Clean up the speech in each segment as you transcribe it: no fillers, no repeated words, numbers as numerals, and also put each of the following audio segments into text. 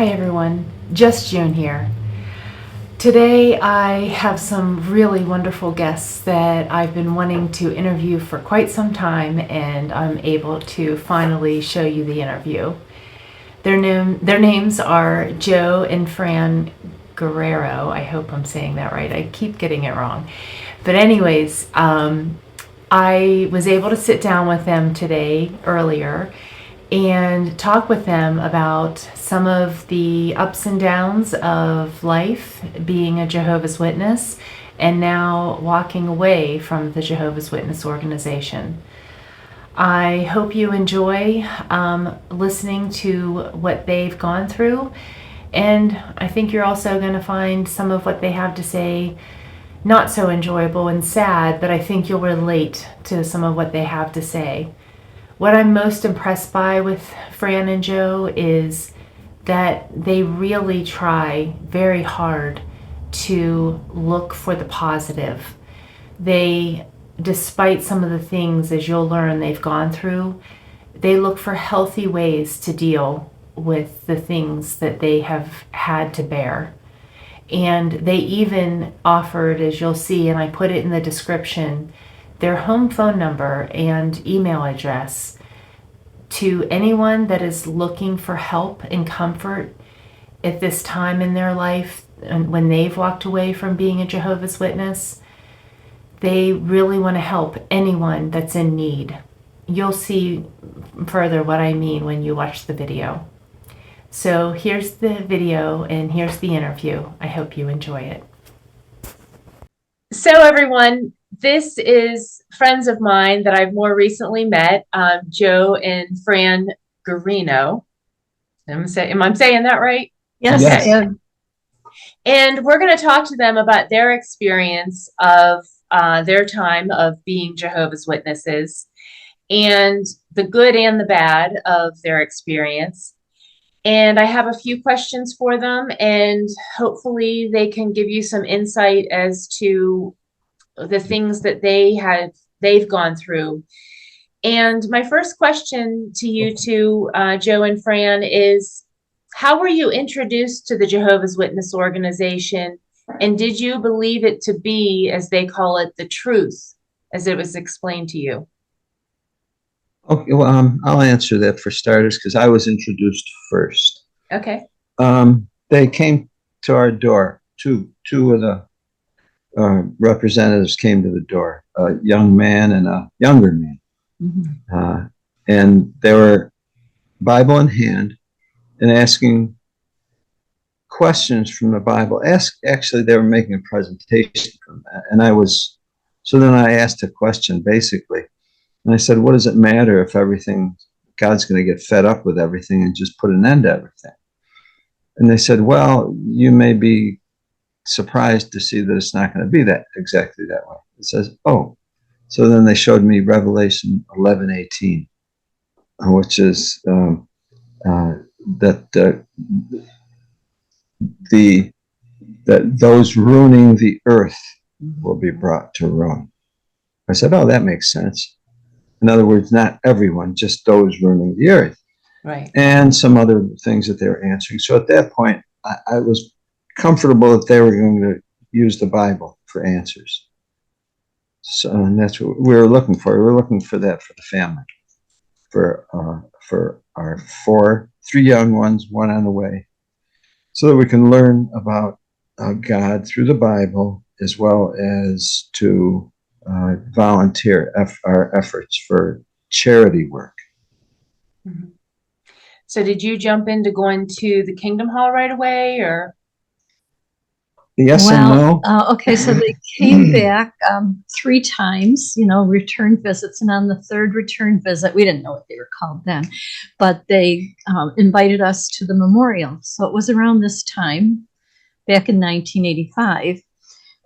Hi everyone, Just June here. Today I have some really wonderful guests that I've been wanting to interview for quite some time, and I'm able to finally show you the interview. Their names are Joe and Fran Guerrero. I hope I'm saying that right. I keep getting it wrong. But anyways, I was able to sit down with them today earlier and talk with them about some of the ups and downs of life being a Jehovah's Witness and now walking away from the Jehovah's Witness organization. I hope you enjoy listening to what they've gone through, and I think you're also going to find some of what they have to say not so enjoyable and sad, but I think you'll relate to some of what they have to say. What I'm most impressed by with Fran and Joe is that they really try very hard to look for the positive. They, despite some of the things, as you'll learn, they've gone through, they look for healthy ways to deal with the things that they have had to bear. And they even offered, as you'll see, and I put it in the description, their home phone number and email address to anyone that is looking for help and comfort at this time in their life and when they've walked away from being a Jehovah's Witness. They really want to help anyone that's in need. You'll see further what I mean when you watch the video. So here's the video and here's the interview. I hope you enjoy it. So everyone, this is friends of mine that I've more recently met, Joe and Fran Guerrino. Am I saying that right? Yes. Okay. And we're going to talk to them about their experience of their time of being Jehovah's Witnesses and the good and the bad of their experience. And I have a few questions for them, and hopefully they can give you some insight as to the things that they've gone through. And my first question to you two, Joe and Fran, is how were you introduced to the Jehovah's Witness organization, and did you believe it to be, as they call it, the truth as it was explained to you? Okay, well, I'll answer that for starters because I was introduced first. Okay. They came to our door. Two of the representatives came to the door, a young man and a younger man. Mm-hmm. And they were Bible in hand and asking questions from the Bible. Actually, they were making a presentation from that. And then I asked a question basically. And I said, what does it matter if God's going to get fed up with everything and just put an end to everything? And they said, well, you may be surprised to see that it's not going to be exactly that way. It says, oh. So then they showed me Revelation 11:18, which is that those ruining the earth will be brought to ruin. I said, oh, that makes sense. In other words, not everyone, just those ruining the earth. Right. And some other things that they were answering. So at that point, I was comfortable that they were going to use the Bible for answers. So, and that's what we were looking for. We were looking for that for the family, for our three young ones, one on the way, so that we can learn about God through the Bible, as well as to volunteer our efforts for charity work. Mm-hmm. So did you jump into going to the Kingdom Hall right away, or? Yes and no. Okay, so they came back 3 times, return visits. And on the third return visit, we didn't know what they were called then, but they invited us to the memorial. So it was around this time, back in 1985.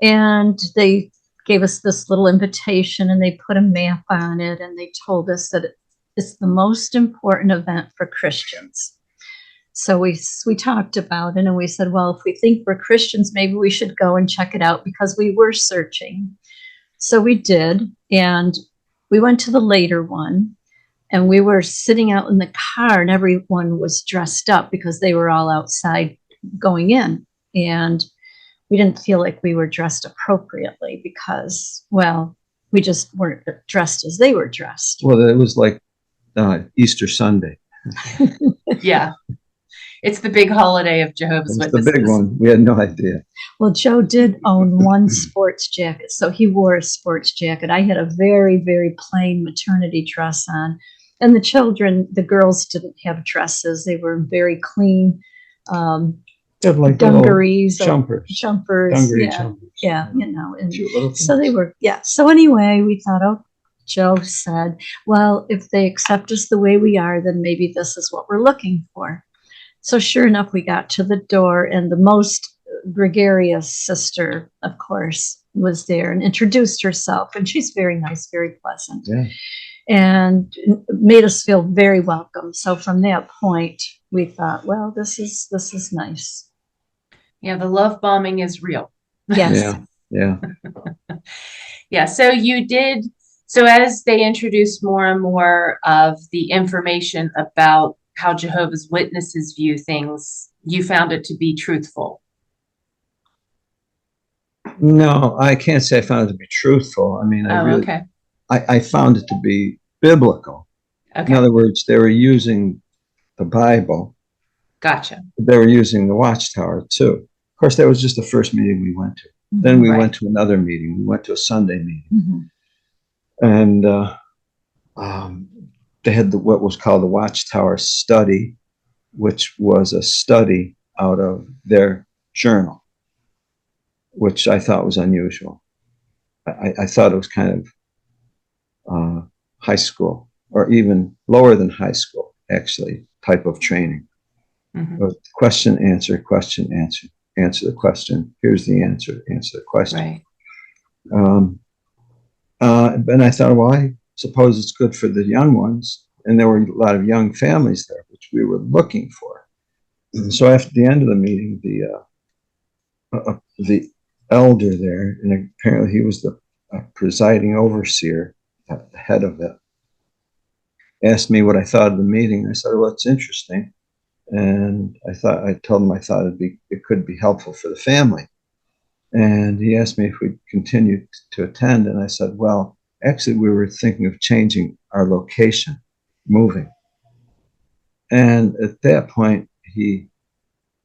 And they gave us this little invitation, and they put a map on it, and they told us that it's the most important event for Christians. So we talked about it, and we said, well, if we think we're Christians, maybe we should go and check it out, because we were searching. So we did, and we went to the later one. And we were sitting out in the car and everyone was dressed up because they were all outside going in. And we didn't feel like we were dressed appropriately because, well, we just weren't dressed as they were dressed. Well, it was like Easter Sunday. Yeah. It's the big holiday of Jehovah's It was Witnesses. the big one. We had no idea. Well, Joe did own one sports jacket, so he wore a sports jacket. I had a very, very plain maternity dress on. And the children, the girls didn't have dresses. They were very clean Like dungarees, jumpers. Dungaree yeah, jumpers. yeah, you know. And Cute little so they things. were, yeah. So anyway, we thought, oh, Joe said, well, if they accept us the way we are, then maybe this is what we're looking for. So sure enough, we got to the door, and the most gregarious sister, of course, was there and introduced herself. And she's very nice, very pleasant, Yeah. and made us feel very welcome. So from that point, we thought, well, this is nice. Yeah, the love bombing is real. Yes. Yeah. Yeah, so as they introduced more and more of the information about how Jehovah's Witnesses view things, you found it to be truthful. No, I can't say I found it to be truthful. I mean, Okay. I found it to be biblical. Okay. In other words, they were using the Bible. Gotcha. They were using the Watchtower too. Of course, that was just the first meeting we went to. Then we Right. went to another meeting. We went to a Sunday meeting. Mm-hmm. And they had what was called the Watchtower study, which was a study out of their journal, which I thought was unusual. I thought it was kind of high school, or even lower than high school, actually, type of training. Mm-hmm. Question, answer, answer the question. Here's the answer the question. Right. And I thought, well, I suppose it's good for the young ones. And there were a lot of young families there, which we were looking for. And so after the end of the meeting, the elder there, and apparently he was the presiding overseer, at the head of it, asked me what I thought of the meeting. I said, well, it's interesting. And I told him I thought it could be helpful for the family. And he asked me if we'd continue to attend. And I said, well, actually, we were thinking of changing our location, moving. And at that point, he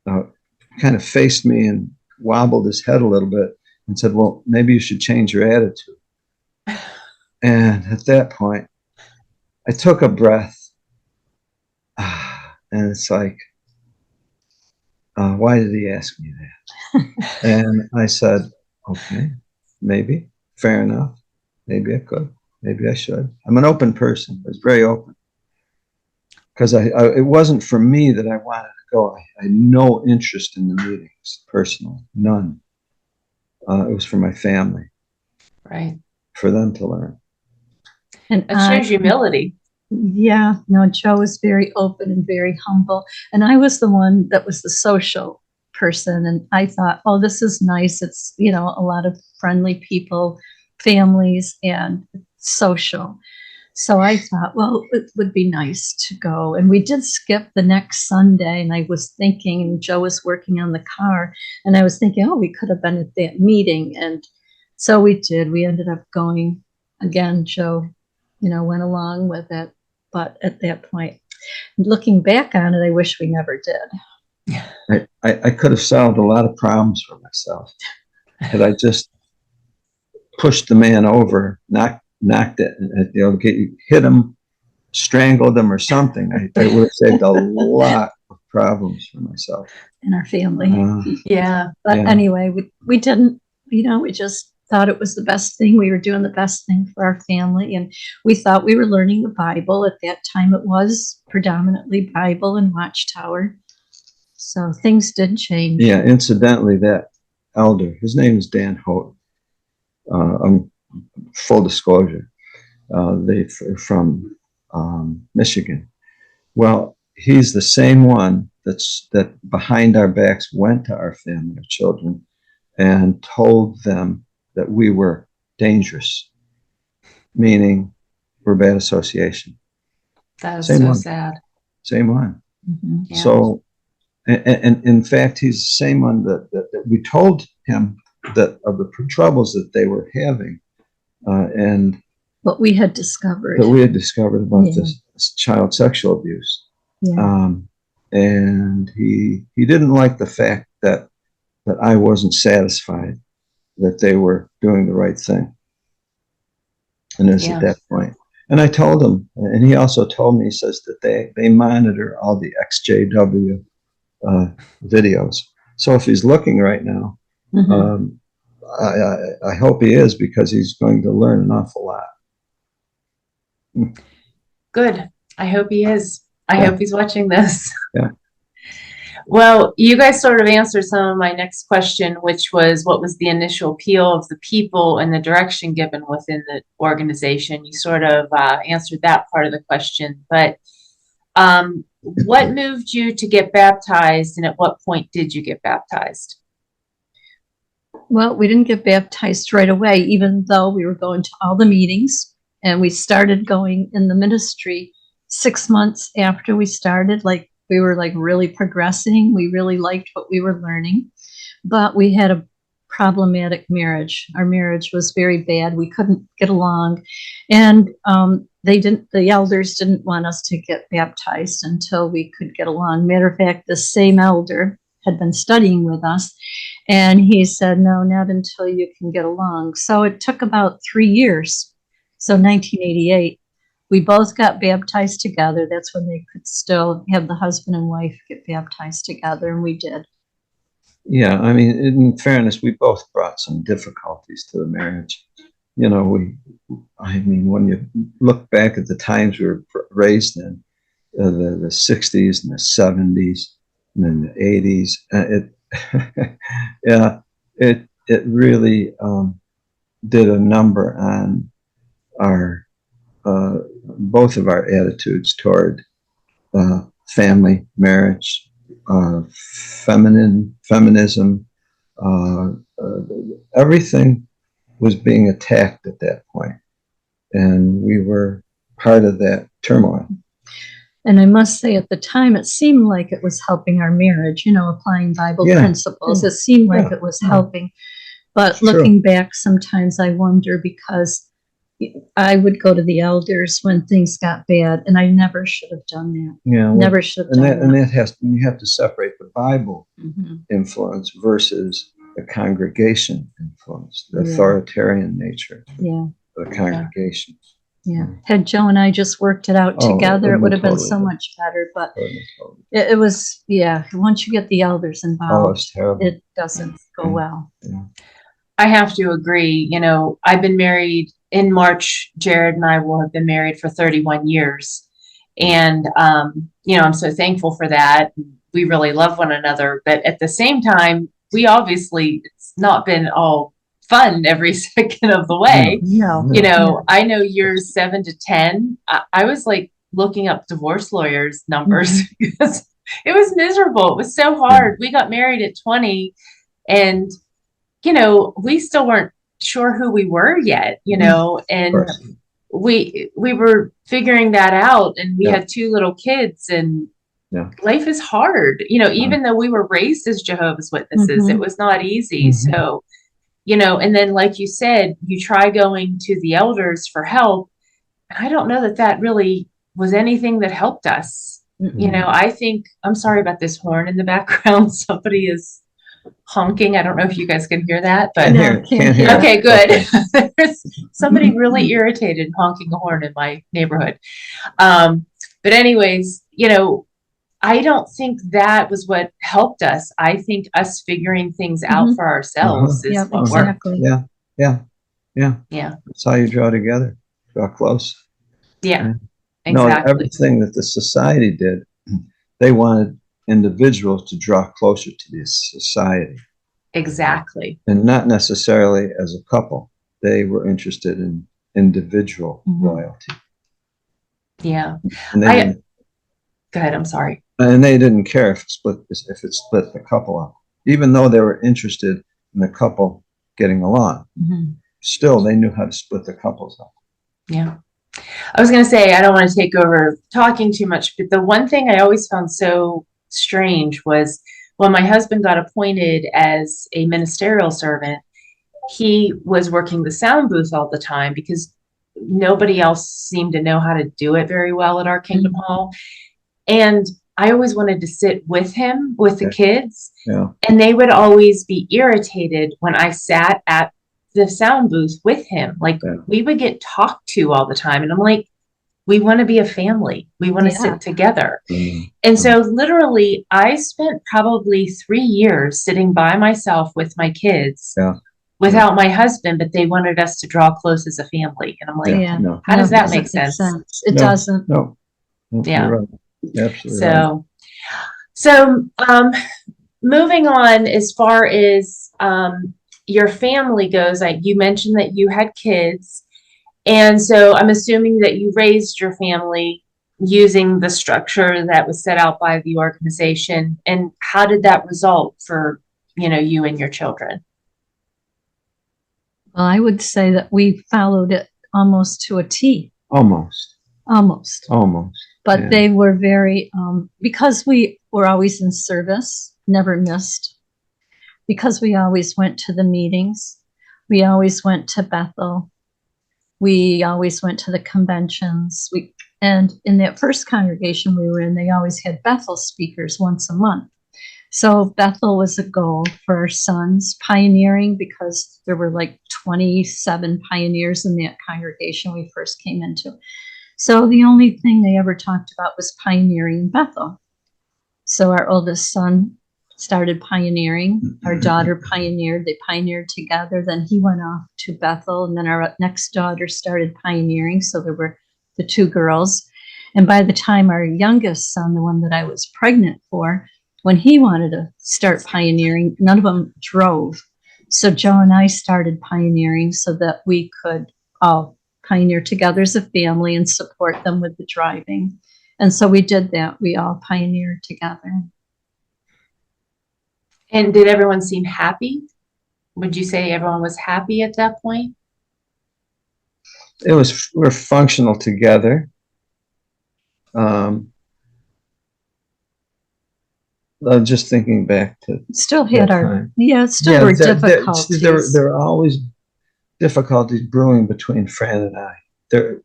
kind of faced me and wobbled his head a little bit and said, well, maybe you should change your attitude. And at that point, I took a breath. And it's like, why did he ask me that? And I said, okay, maybe, fair enough. Maybe I could, maybe I should. I'm an open person. I was very open. Because it wasn't for me that I wanted to go. I had no interest in the meetings, personally, none. It was for my family. Right. For them to learn. And That shows humility. Yeah, no, Joe was very open and very humble. And I was the one that was the social person. And I thought, oh, this is nice. It's, you know, a lot of friendly people, families, and social. So I thought, well, it would be nice to go. And we did skip the next Sunday. And I was thinking, and Joe was working on the car. And I was thinking, oh, we could have been at that meeting. And so we did. We ended up going again. Joe, you know, went along with it. But at that point, looking back on it, I wish we never did. I could have solved a lot of problems for myself had I just pushed the man over, knocked it, you know, hit him, strangled him, or something. I would have saved a lot of problems for myself and our family. Yeah. But anyway, we didn't. You know, we just thought it was the best thing. We were doing the best thing for our family, and we thought we were learning the Bible. At that time, it was predominantly Bible and Watchtower. So things did change. Yeah, incidentally, that elder, his name is Dan Holt. Full disclosure, they're from Michigan. Well, he's the same one that behind our backs went to our family of children and told them that we were dangerous, meaning we're bad association. That is Same so one. sad. Same one. Mhm. Yeah. So, and in fact, he's the same one that we told him that of the troubles that they were having, and What we had discovered. that we had discovered about Yeah. this child sexual abuse. Yeah. And he didn't like the fact that I wasn't satisfied that they were doing the right thing. And it's at that point. And I told him, and he also told me, he says that they monitor all the ExJW videos. So if he's looking right now, Mhm. I hope he is, because he's going to learn an awful lot. Good. I hope he is. I Yeah. hope he's watching this. Yeah. Well, you guys sort of answered some of my next question, which was what was the initial appeal of the people and the direction given within the organization? You sort of answered that part of the question, but what moved you to get baptized, and at what point did you get baptized? Well, we didn't get baptized right away, even though we were going to all the meetings, and we started going in the ministry 6 months after we started. Like, we were like really progressing. We really liked what we were learning, but we had a problematic marriage. Our marriage was very bad. We couldn't get along, and the elders didn't want us to get baptized until we could get along. Matter of fact, the same elder had been studying with us, and he said, no, not until you can get along. So it took about 3 years. So 1988, we both got baptized together. That's when they could still have the husband and wife get baptized together, and we did. Yeah, I mean, in fairness, we both brought some difficulties to the marriage. You know, when you look back at the times we were raised in, the 60s and the 70s and then the 80s, it really did a number on our both of our attitudes toward family, marriage, feminism, everything was being attacked at that point, and we were part of that turmoil. And I must say, at the time, it seemed like it was helping our marriage, applying Bible principles. It seemed like it was helping. But looking back, sometimes I wonder, because I would go to the elders when things got bad, and I never should have done that. Yeah, well, never should have done that. And you have to separate the Bible influence versus the congregation influence, the authoritarian nature of the congregation. Yeah. Had Joe and I just worked it out together, it would have been so much better. But it was, once you get the elders involved, it doesn't go well. Yeah. I have to agree. I've been married in March. Jared and I will have been married for 31 years. And, I'm so thankful for that. We really love one another. But at the same time, it's not been all fun every second of the way. No. I know years 7 to 10. I was like looking up divorce lawyers' numbers because it was miserable. It was so hard. We got married at 20, and we still weren't sure who we were yet, and we were figuring that out, and we had 2 little kids, and life is hard, even though we were raised as Jehovah's Witnesses, it was not easy. So, and then, like you said, you try going to the elders for help. I don't know that really was anything that helped us. I think, I'm sorry about this horn in the background. Somebody is honking. I don't know if you guys can hear that, but can't hear. Okay, good. There's somebody really irritated honking a horn in my neighborhood. But anyways, I don't think that was what helped us. I think us figuring things out for ourselves is what worked. Yeah. That's how you draw together, draw close. Yeah, exactly. No, everything that the society did, they wanted individuals to draw closer to this society. Exactly. And not necessarily as a couple. They were interested in individual loyalty. Yeah. And go ahead, I'm sorry. And they didn't care if it split the couple up. Even though they were interested in the couple getting along, still they knew how to split the couples up. Yeah. I was going to say, I don't want to take over talking too much, but the one thing I always found so strange was when my husband got appointed as a ministerial servant, he was working the sound booth all the time because nobody else seemed to know how to do it very well at our Kingdom Hall. And I always wanted to sit with him, with the kids. Yeah. And they would always be irritated when I sat at the sound booth with him. Like we would get talked to all the time. And I'm like, we want to be a family. We want to sit together. And so literally I spent probably 3 years sitting by myself with my kids without my husband, but they wanted us to draw close as a family. And I'm like, no. how does that make sense? It doesn't. No. Yeah. You're right. Absolutely. Right. So moving on, as far as your family goes, you mentioned that you had kids. And so I'm assuming that you raised your family using the structure that was set out by the organization. And how did that result for, you and your children? Well, I would say that we followed it almost to a T. Almost. But they were very, because we were always in service, never missed, because we always went to the meetings, we always went to Bethel, we always went to the conventions, and in that first congregation we were in, they always had Bethel speakers once a month. So Bethel was a goal for our sons, pioneering, because there were like 27 pioneers in that congregation we first came into. So the only thing they ever talked about was pioneering in Bethel. So our oldest son started pioneering. Our daughter pioneered. They pioneered together. Then he went off to Bethel. And then our next daughter started pioneering. So there were the 2 girls. And by the time our youngest son, the one that I was pregnant for, when he wanted to start pioneering, none of them drove. So Joe and I started pioneering so that we could all pioneer together as a family and support them with the driving. And so we did that. We all pioneered together. And did everyone seem happy? Would you say everyone was happy at that point? We're functional together. I'm just thinking back to still had our time. Still were difficulties. There are always difficulties brewing between Fran and I. There,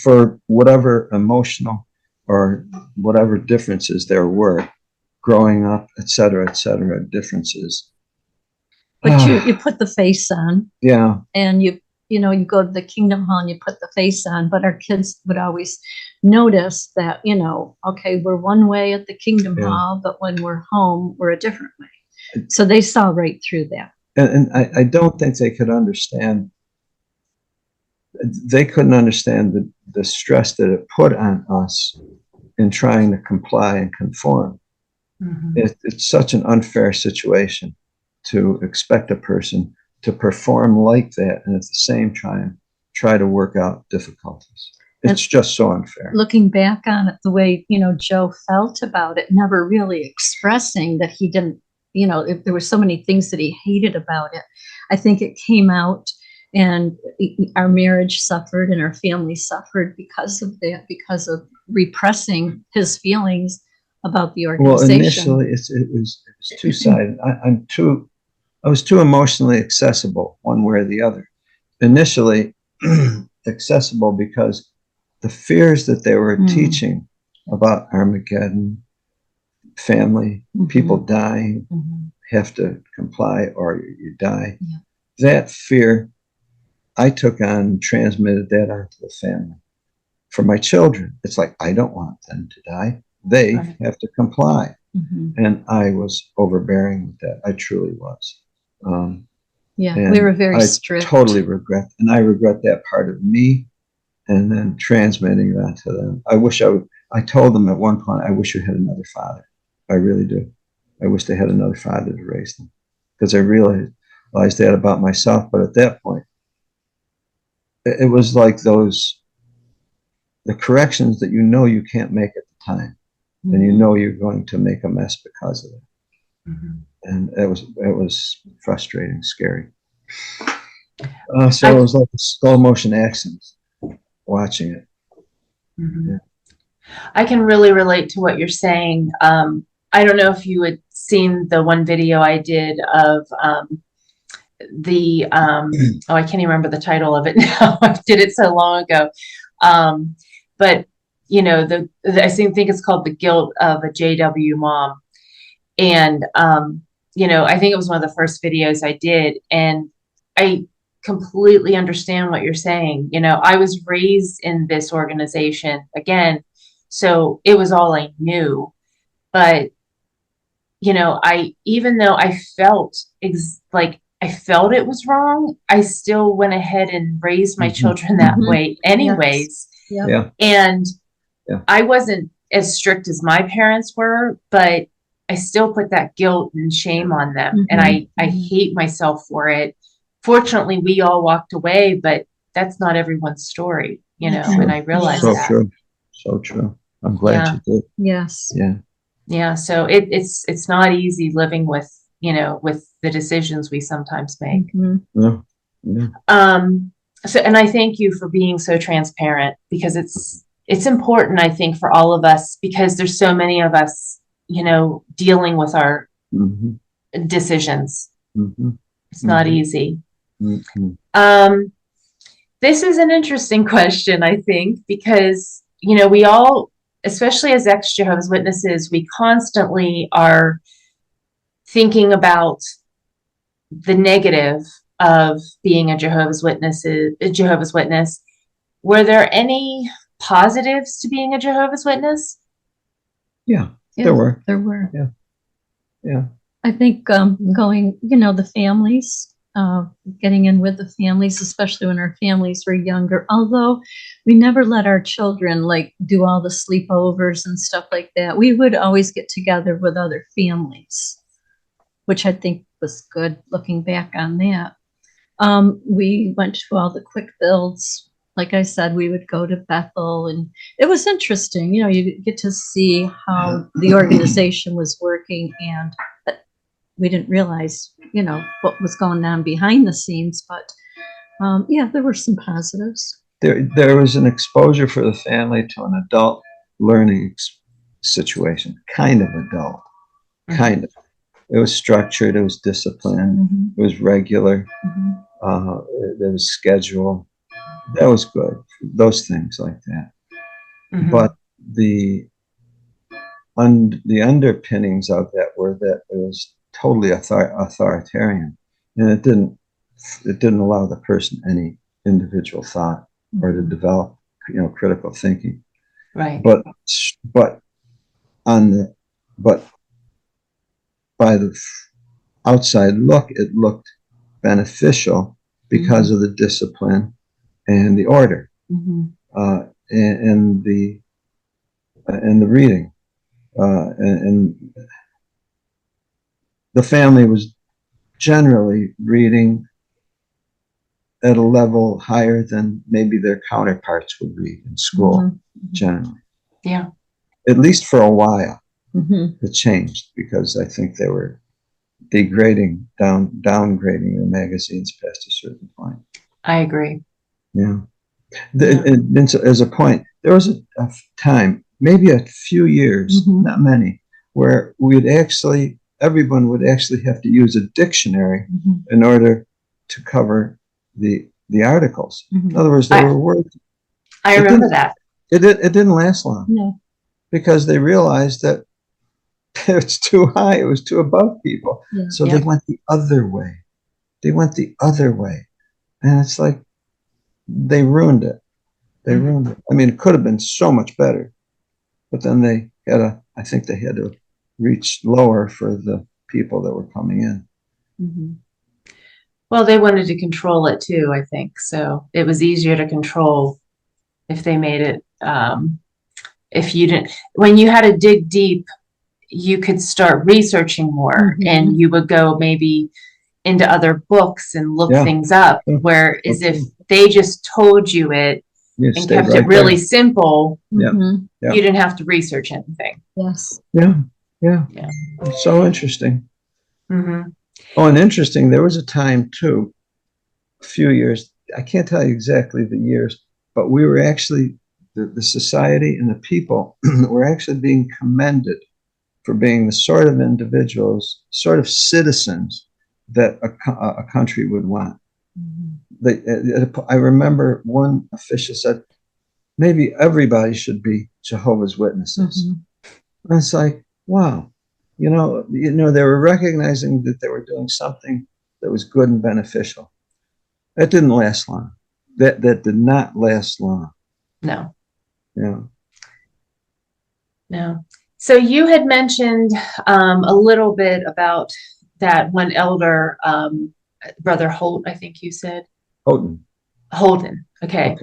for whatever emotional or whatever differences there were, growing up, et cetera, differences. But you put the face on. Yeah. And you go to the Kingdom Hall and you put the face on, but our kids would always notice that, okay, we're one way at the Kingdom Hall, but when we're home, we're a different way. So they saw right through that. And I don't think they could understand. They couldn't understand the stress that it put on us in trying to comply and conform. Mm-hmm. It's such an unfair situation to expect a person to perform like that and at the same time try to work out difficulties. It's just so unfair. Looking back on it, the way, Joe felt about it, never really expressing that he didn't, if there were so many things that he hated about it. I think it came out, and our marriage suffered and our family suffered because of that, because of repressing his feelings about the organization. Well, initially it was two-sided. I was too emotionally accessible one way or the other. Initially accessible because the fears that they were teaching about Armageddon, family, people dying, have to comply or you die. Yeah. That fear, I took on and transmitted that onto the family. For my children, it's like, I don't want them to die. They have to comply. And I was overbearing with that. I truly was. We were very strict. I totally regret, and I regret that part of me, and then transmitting that to them. I told them at one point, I wish you had another father. I really do. I wish they had another father to raise them, because I realized that about myself. But at that point, it was like the corrections that you can't make at the time, and you're going to make a mess because of it. And it was frustrating, scary. So it was like a slow motion accident watching it. Mhm. Yeah. I can really relate to what you're saying. I don't know if you had seen the one video I did of oh, I can't even remember the title of it now. I did it so long ago. But you know, I think it's called The Guilt of a JW Mom. And you know, I think it was one of the first videos I did, and I completely understand what you're saying. You know, I was raised in this organization again, so it was all I knew. But you know, even though I felt like I felt it was wrong, I still went ahead and raised my children that way anyways. Yep. Yeah. And Yeah. I wasn't as strict as my parents were, but I still put that guilt and shame on them. And I hate myself for it. Fortunately, we all walked away, but that's not everyone's story, you know, True. and I realized So that. true. So true. I'm glad you did. Yes. Yeah. Yeah. So it's not easy living with, you know, with the decisions we sometimes make. Yeah. Yeah. So, and I thank you for being so transparent, because it's important, I think, for all of us, because there's so many of us, you know, dealing with our decisions. It's not easy. This is an interesting question, I think, because, you know, we all, especially as ex-Jehovah's Witnesses, we constantly are thinking about the negative of being a Jehovah's Witness. Were there any positives to being a Jehovah's Witness? Yeah, there were. There were. Yeah. Yeah. I think going, you know, the families, getting in with the families, especially when our families were younger, although we never let our children like do all the sleepovers and stuff like that. We would always get together with other families, which I think was good looking back on that. We went to all the quick builds. Like I said, we would go to Bethel, and it was interesting. You know, you get to see how the organization was working, and we didn't realize, you know, what was going on behind the scenes. But yeah, there were some positives. There was an exposure for the family to an adult learning situation, kind of adult, kind of. It was structured, it was disciplined, it was regular, there was schedule. That was good. Those things like that. But the underpinnings of that were that it was totally authoritarian, and it didn't allow the person any individual thought or to develop, you know, critical thinking. Right. But by the outside look, it looked beneficial because of the discipline and the order, and the reading, and the family was generally reading at a level higher than maybe their counterparts would read in school, generally. Yeah. At least for a while. It changed because I think they were degrading, downgrading the magazines past a certain point. I agree. Yeah. And as a point, there was a time, maybe a few years, not many, where everyone would actually have to use a dictionary in order to cover the articles. In other words, there were words. I remember that. It didn't last long. No. Because they realized that it's too high, it was too above people. Yeah. So they went the other way. And it's like they ruined it. I mean, it could have been so much better. But then I think they had to reach lower for the people that were coming in. Well, they wanted to control it too, I think. So it was easier to control if they made it, if you didn't, when you had to dig deep, you could start researching more, and you would go maybe into other books and look things up. Whereas if they just told you it and kept it really simple, you didn't have to research anything. Yes. Yeah. So interesting. Oh, and interesting, there was a time too, a few years, I can't tell you exactly the years, but we were actually the society and the people were actually being commended for being the sort of individuals, sort of citizens that a country would want. I remember one official said, maybe everybody should be Jehovah's Witnesses. And it's like, wow, they were recognizing that they were doing something that was good and beneficial. That didn't last long. That did not last long. No. Yeah. No. So you had mentioned a little bit about that one elder, Brother Holt, I think you said. Holden. Okay.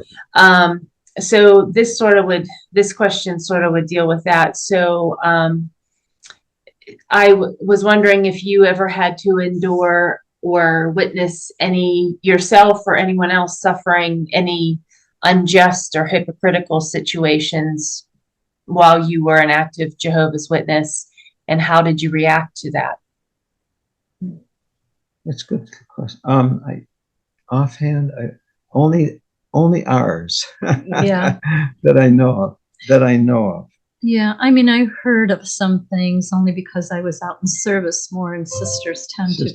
So this question sort of would deal with that. So I was wondering if you ever had to endure or witness any yourself or anyone else suffering any unjust or hypocritical situations while you were an active Jehovah's Witness, and how did you react to that? That's a good question. Offhand, only ours. Yeah. that I know of. Yeah, I mean, I heard of some things only because I was out in service more, and sisters tend to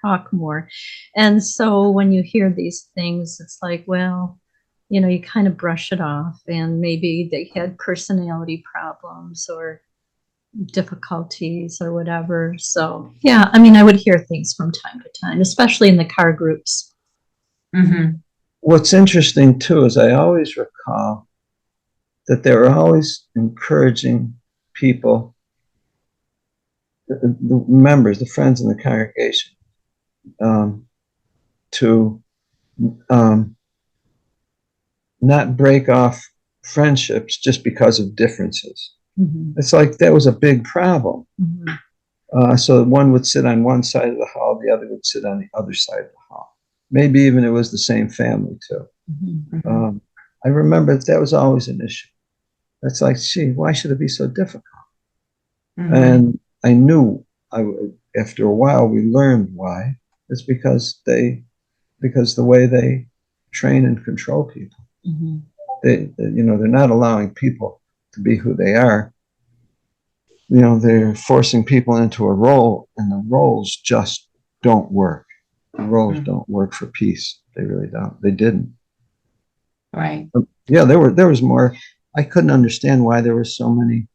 talk more. And so when you hear these things, it's like, well, you kind of brush it off, and maybe they had personality problems or difficulties or whatever. So, yeah, I mean, I would hear things from time to time, especially in the car groups. Mm-hmm. What's interesting, too, is I always recall that they were always encouraging people, the members, the friends in the congregation, to not break off friendships just because of differences. It's like that was a big problem. So one would sit on one side of the hall, the other would sit on the other side of the hall. Maybe even it was the same family, too. I remember that was always an issue. It's like, gee, why should it be so difficult? And I knew after a while we learned why. It's because the way they train and control people. They're not allowing people to be who they are. They're forcing people into a role, and the roles just don't work. The roles don't work for peace. They really don't. They didn't. Right. Yeah, there was more. I couldn't understand why there were so many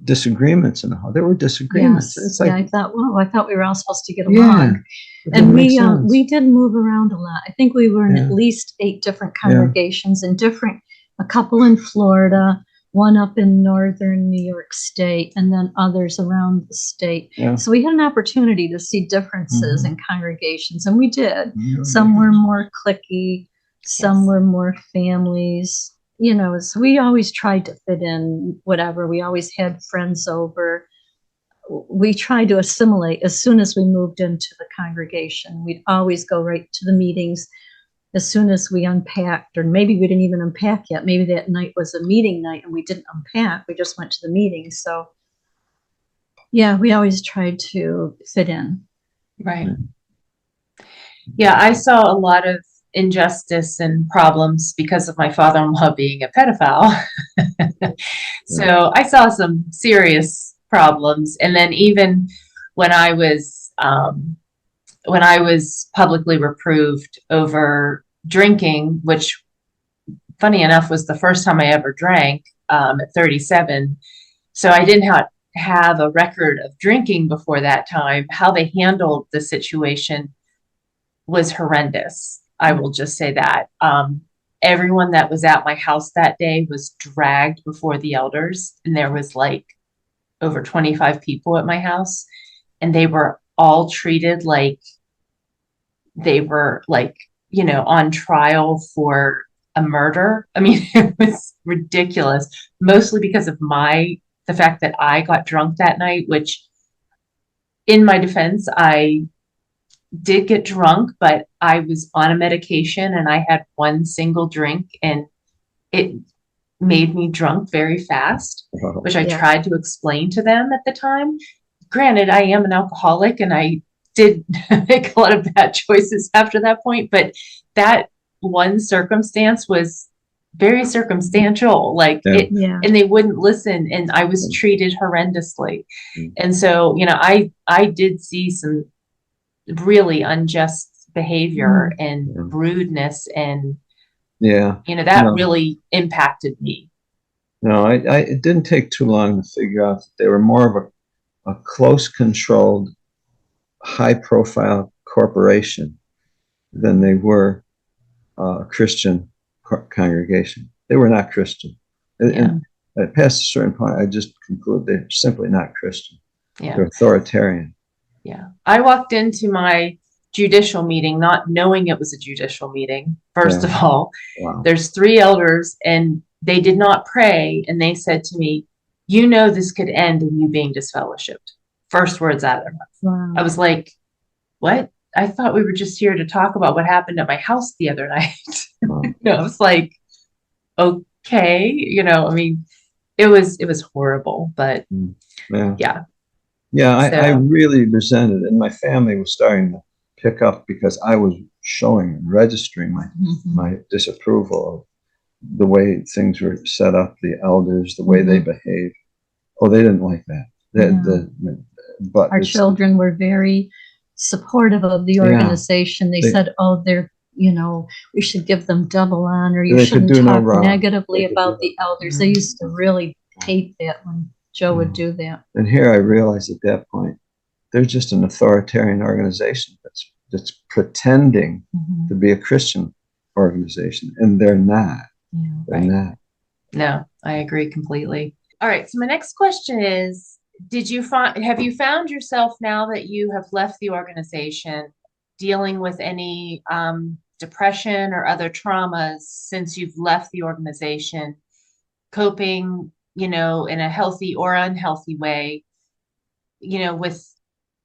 disagreements in the hall. There were disagreements. Yes. It's like, I thought we were all supposed to get along. And we did move around a lot. I think we were in at least 8 different congregations, and a couple in Florida, one up in northern New York State, and then others around the state. So we had an opportunity to see differences in congregations, and we did. Some were more cliquey, some were more families. So we always tried to fit in whatever. We always had friends over. We tried to assimilate as soon as we moved into the congregation. We'd always go right to the meetings as soon as we unpacked, or maybe we didn't even unpack yet. Maybe that night was a meeting night and we didn't unpack. We just went to the meeting. So, yeah, we always tried to fit in. Right. Yeah, I saw a lot of injustice and problems because of my father-in-law being a pedophile. So I saw some serious problems. And then even when I was publicly reproved over drinking, which funny enough was the first time I ever drank at 37. So I didn't have a record of drinking before that time. How they handled the situation was horrendous. I will just say that. Everyone that was at my house that day was dragged before the elders, and there was like over 25 people at my house, and they were all treated like they were on trial for a murder. I mean, it was ridiculous, mostly because of the fact that I got drunk that night, which in my defense, I did get drunk, but I was on a medication and I had one single drink and it made me drunk very fast, which I tried to explain to them at the time. Granted, I am an alcoholic and I did make a lot of bad choices after that point, but that one circumstance was very circumstantial, like Yeah. it, Yeah. and they wouldn't listen, and I was treated horrendously. Mm. And so, I did see some really unjust behavior and Yeah. rudeness, and Yeah. that No. really impacted me. No, it didn't take too long to figure out that they were more of a close controlled, high profile corporation than they were a Christian congregation. They were not Christian. And past a certain point, I just conclude they're simply not Christian. Yeah. They're authoritarian. Yeah. I walked into my judicial meeting not knowing it was a judicial meeting. First of all, Wow. there's 3 elders, and they did not pray, and they said to me, this could end in you being disfellowshipped. First words out of their mouth. Wow. I was like, what? I thought we were just here to talk about what happened at my house the other night. Wow. I was like, okay, I mean, it was horrible, but Yeah. yeah. I really resented it. And my family was starting to pick up because I was showing and registering my disapproval of the way things were set up, the elders, the way they behaved. Oh, they didn't like that. But our children were very supportive of the organization. They said, oh, they're, we should give them double honor. You shouldn't talk negatively about the elders. They used to really hate that when Joe would do that. And here I realized at that point, they're just an authoritarian organization that's pretending to be a Christian organization, and they're not. They're not. No, I agree completely. All right. So my next question is, have you found yourself, now that you have left the organization, dealing with any depression or other traumas since you've left the organization, coping, in a healthy or unhealthy way, with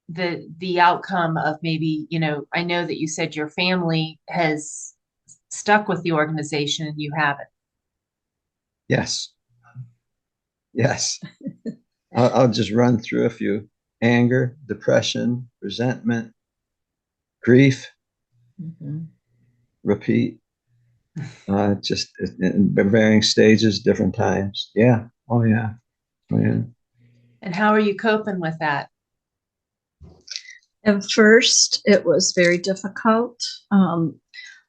the outcome of maybe, I know that you said your family has stuck with the organization and you haven't. Yes. I'll just run through a few: anger, depression, resentment, grief, repeat, just in varying stages, different times. Yeah. Oh yeah. And how are you coping with that? At first, it was very difficult.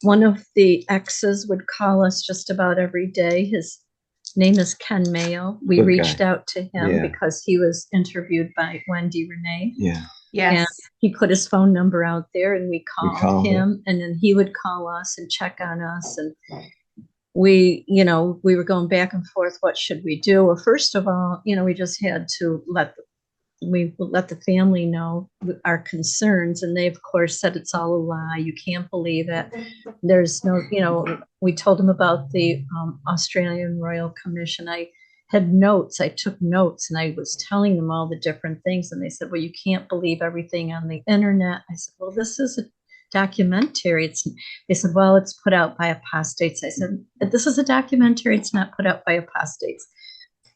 One of the exes would call us just about every day. His name is Ken Mayo. We reached out to him because he was interviewed by Wendy Renee. Yeah. Yes. And he put his phone number out there, and we called him, and then he would call us and check on us. And we were going back and forth. What should we do? Well, first of all, we just had to let the family know our concerns, and they of course said it's all a lie. You can't believe it. There's no, we told them about the Australian Royal Commission. I had notes. I took notes, and I was telling them all the different things, and they said, well, you can't believe everything on the internet. I said, well, this is a documentary. They said, well, it's put out by apostates. I said, this is a documentary. It's not put out by apostates.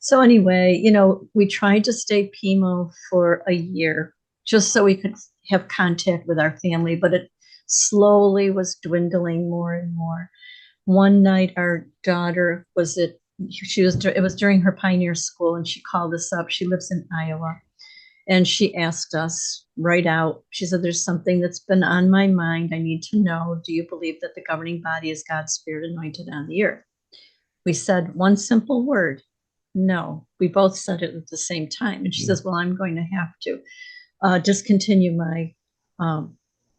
So anyway, we tried to stay PMO for a year just so we could have contact with our family, but it slowly was dwindling more and more. One night, our daughter it was during her pioneer school, and she called us up. She lives in Iowa, and she asked us right out. She said, there's something that's been on my mind. I need to know, do you believe that the governing body is God's Spirit anointed on the earth? We said one simple word. No, we both said it at the same time. And she says, well, I'm going to have to discontinue my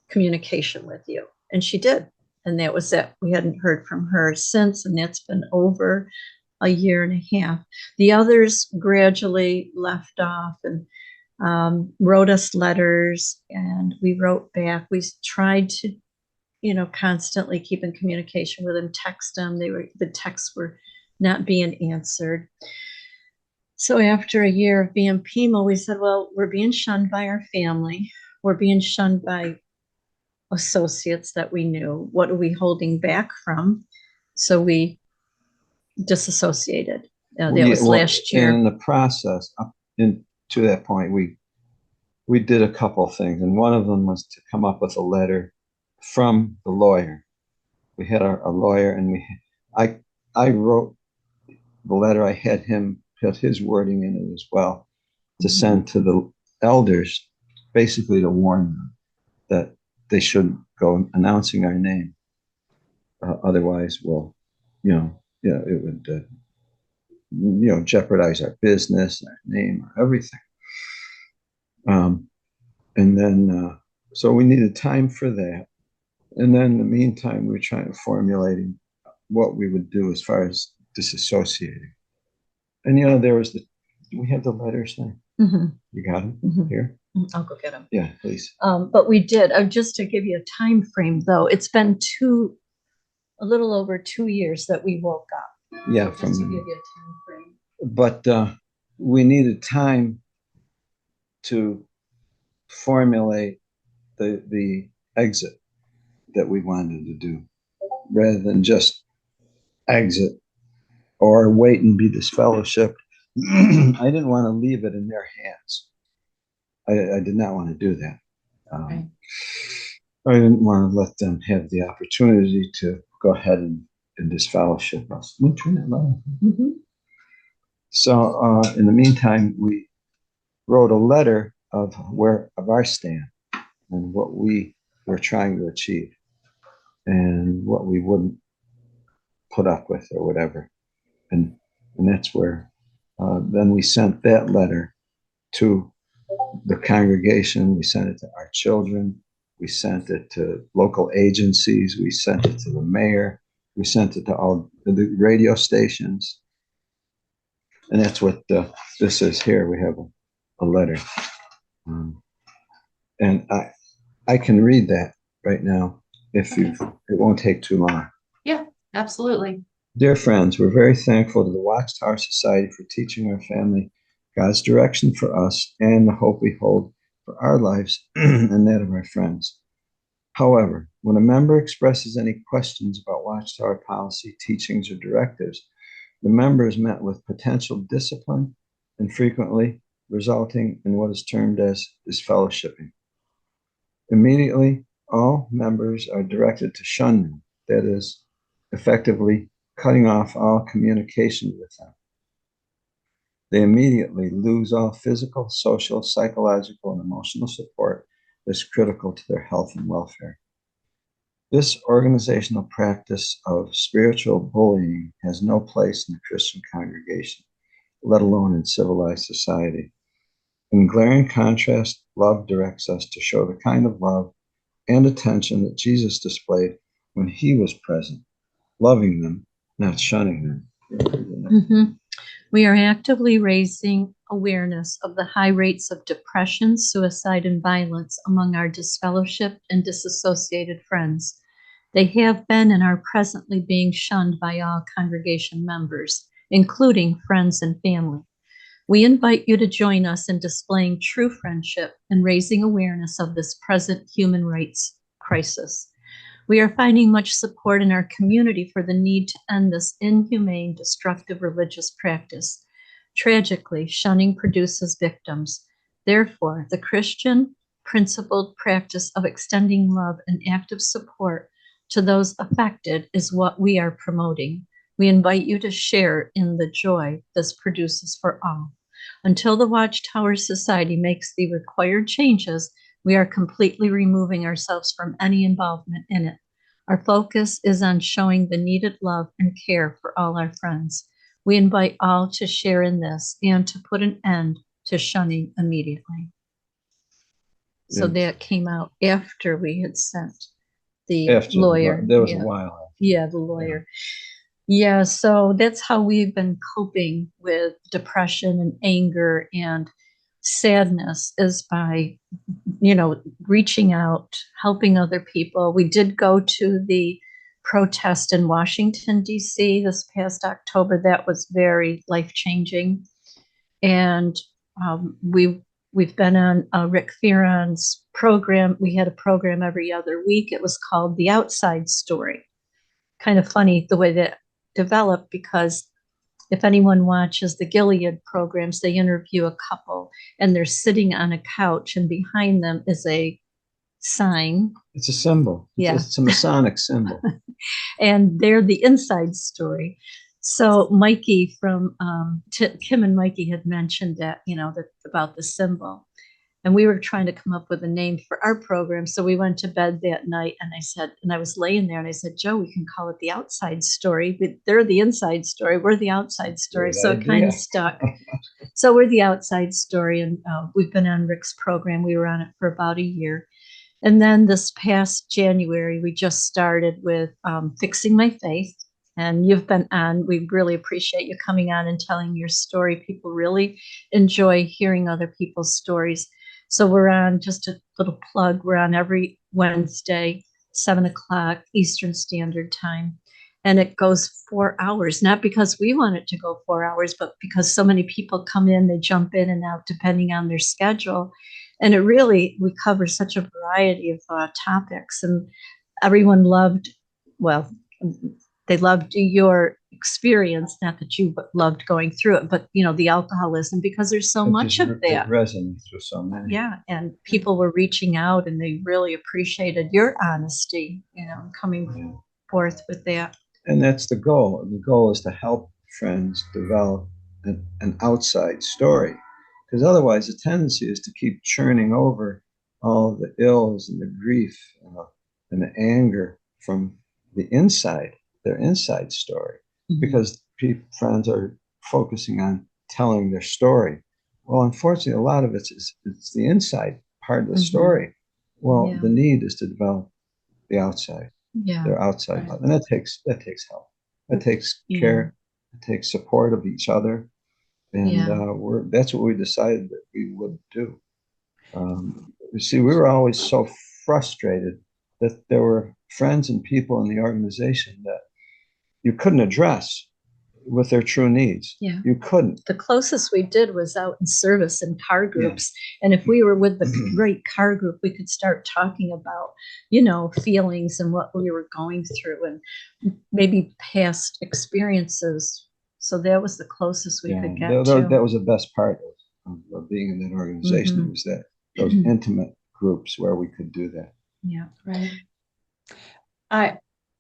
communication with you. And she did. And that was it. We hadn't heard from her since, and that's been over a year and a half. The others gradually left off and wrote us letters, and we wrote back. We tried to, constantly keep in communication with them, text them. The texts were not being answered. So after a year of being PMO, we said, well, we're being shunned by our family. We're being shunned by associates that we knew. What are we holding back from? So we disassociated. That was last year. And in the process, up to that point, we did a couple of things. And one of them was to come up with a letter from the lawyer. We had a lawyer, and I wrote the letter. I had him put his wording in it as well to send to the elders, basically to warn them that they shouldn't go announcing our name. Otherwise, well, it would, jeopardize our business, our name, everything. And then, so we needed time for that. And then in the meantime, we were trying to formulating what we would do as far as disassociating. And, there was we had the letters then? Mm-hmm. You got them here? I'll go get them. Yeah, please. But we did, just to give you a time frame though, it's been a little over 2 years that we woke up. Yeah, so just to give you a time frame. But we needed time to formulate the exit that we wanted to do, rather than just exit or wait and be disfellowshipped. I didn't want to leave it in their hands. I did not want to do that. Right. I didn't want to let them have the opportunity to go ahead and disfellowship us. We'll turn that loud. Mm-hmm. So in the meantime, we wrote a letter of our stand and what we were trying to achieve and what we wouldn't put up with or whatever. And that's where then we sent that letter to the congregation. We sent it to our children. We sent it to local agencies. We sent it to the mayor. We sent it to all the radio stations. And that's what this is here. We have a letter. And I can read that right now if it won't take too long. Yeah, absolutely. Dear friends, we're very thankful to the Watchtower Society for teaching our family God's direction for us and the hope we hold for our lives and that of our friends. However, when a member expresses any questions about Watchtower policy, teachings, or directives, the member is met with potential discipline and frequently resulting in what is termed as disfellowshipping. Immediately, all members are directed to shunning, that is, effectively cutting off all communication with them. They immediately lose all physical, social, psychological, and emotional support that's critical to their health and welfare. This organizational practice of spiritual bullying has no place in the Christian congregation, let alone in civilized society. In glaring contrast, love directs us to show the kind of love and attention that Jesus displayed when he was present, loving them, not shunning them. Mm-hmm. We are actively raising awareness of the high rates of depression, suicide, and violence among our disfellowshipped and disassociated friends. They have been and are presently being shunned by all congregation members, including friends and family. We invite you to join us in displaying true friendship and raising awareness of this present human rights crisis. We are finding much support in our community for the need to end this inhumane, destructive religious practice. Tragically, shunning produces victims. Therefore, the Christian principled practice of extending love and active support to those affected is what we are promoting. We invite you to share in the joy this produces for all. Until the Watchtower Society makes the required changes, we are completely removing ourselves from any involvement in it. Our focus is on showing the needed love and care for all our friends. We invite all to share in this and to put an end to shunning immediately. So that came out after we had sent the lawyer. There was a while. Yeah, the lawyer. Yeah, so that's how we've been coping with depression and anger and sadness, is by, reaching out, helping other people. We did go to the protest in Washington, D.C. this past October. That was very life-changing. And we've been on Rick Fearon's program. We had a program every other week. It was called The Outside Story. Kind of funny the way that developed, because if anyone watches the Gilead programs, they interview a couple and they're sitting on a couch and behind them is a sign. It's a symbol. Yeah. It's a Masonic symbol. And they're the inside story. So Mikey from Kim and Mikey had mentioned that, that about the symbol. And we were trying to come up with a name for our program. So we went to bed that night and I was laying there and I said, Joe, we can call it the outside story. But they're the inside story. We're the outside story. Great so idea. It kind of stuck. So we're the outside story. And we've been on Rick's program. We were on it for about a year. And then this past January, we just started with Fixing My Faith. And you've been on. We really appreciate you coming on and telling your story. People really enjoy hearing other people's stories. So we're on, just a little plug, we're on every Wednesday, 7:00 Eastern Standard Time. And it goes 4 hours, not because we want it to go 4 hours, but because so many people come in, they jump in and out depending on their schedule. And we cover such a variety of topics. And everyone they loved your experience, not that you loved going through it, but the alcoholism, because there's so much of that. It resonates with so many. Yeah, and people were reaching out and they really appreciated your honesty, coming forth with that. And that's the goal. The goal is to help friends develop an outside story, because otherwise the tendency is to keep churning over all the ills and the grief and the anger from the inside, their inside story, because friends are focusing on telling their story. Well, unfortunately, a lot of it's the inside part of the story. Well, the need is to develop the outside, their outside life, and that takes help. That takes care. It takes support of each other, and that's what we decided that we would do. You see, we were always so frustrated that there were friends and people in the organization that you couldn't address with their true needs. Yeah. You couldn't. The closest we did was out in service in car groups. Yeah. And if we were with the right car group, we could start talking about, feelings and what we were going through and maybe past experiences. So that was the closest we could get to. That was the best part of being in that organization, was that those intimate groups where we could do that. Yeah. Right.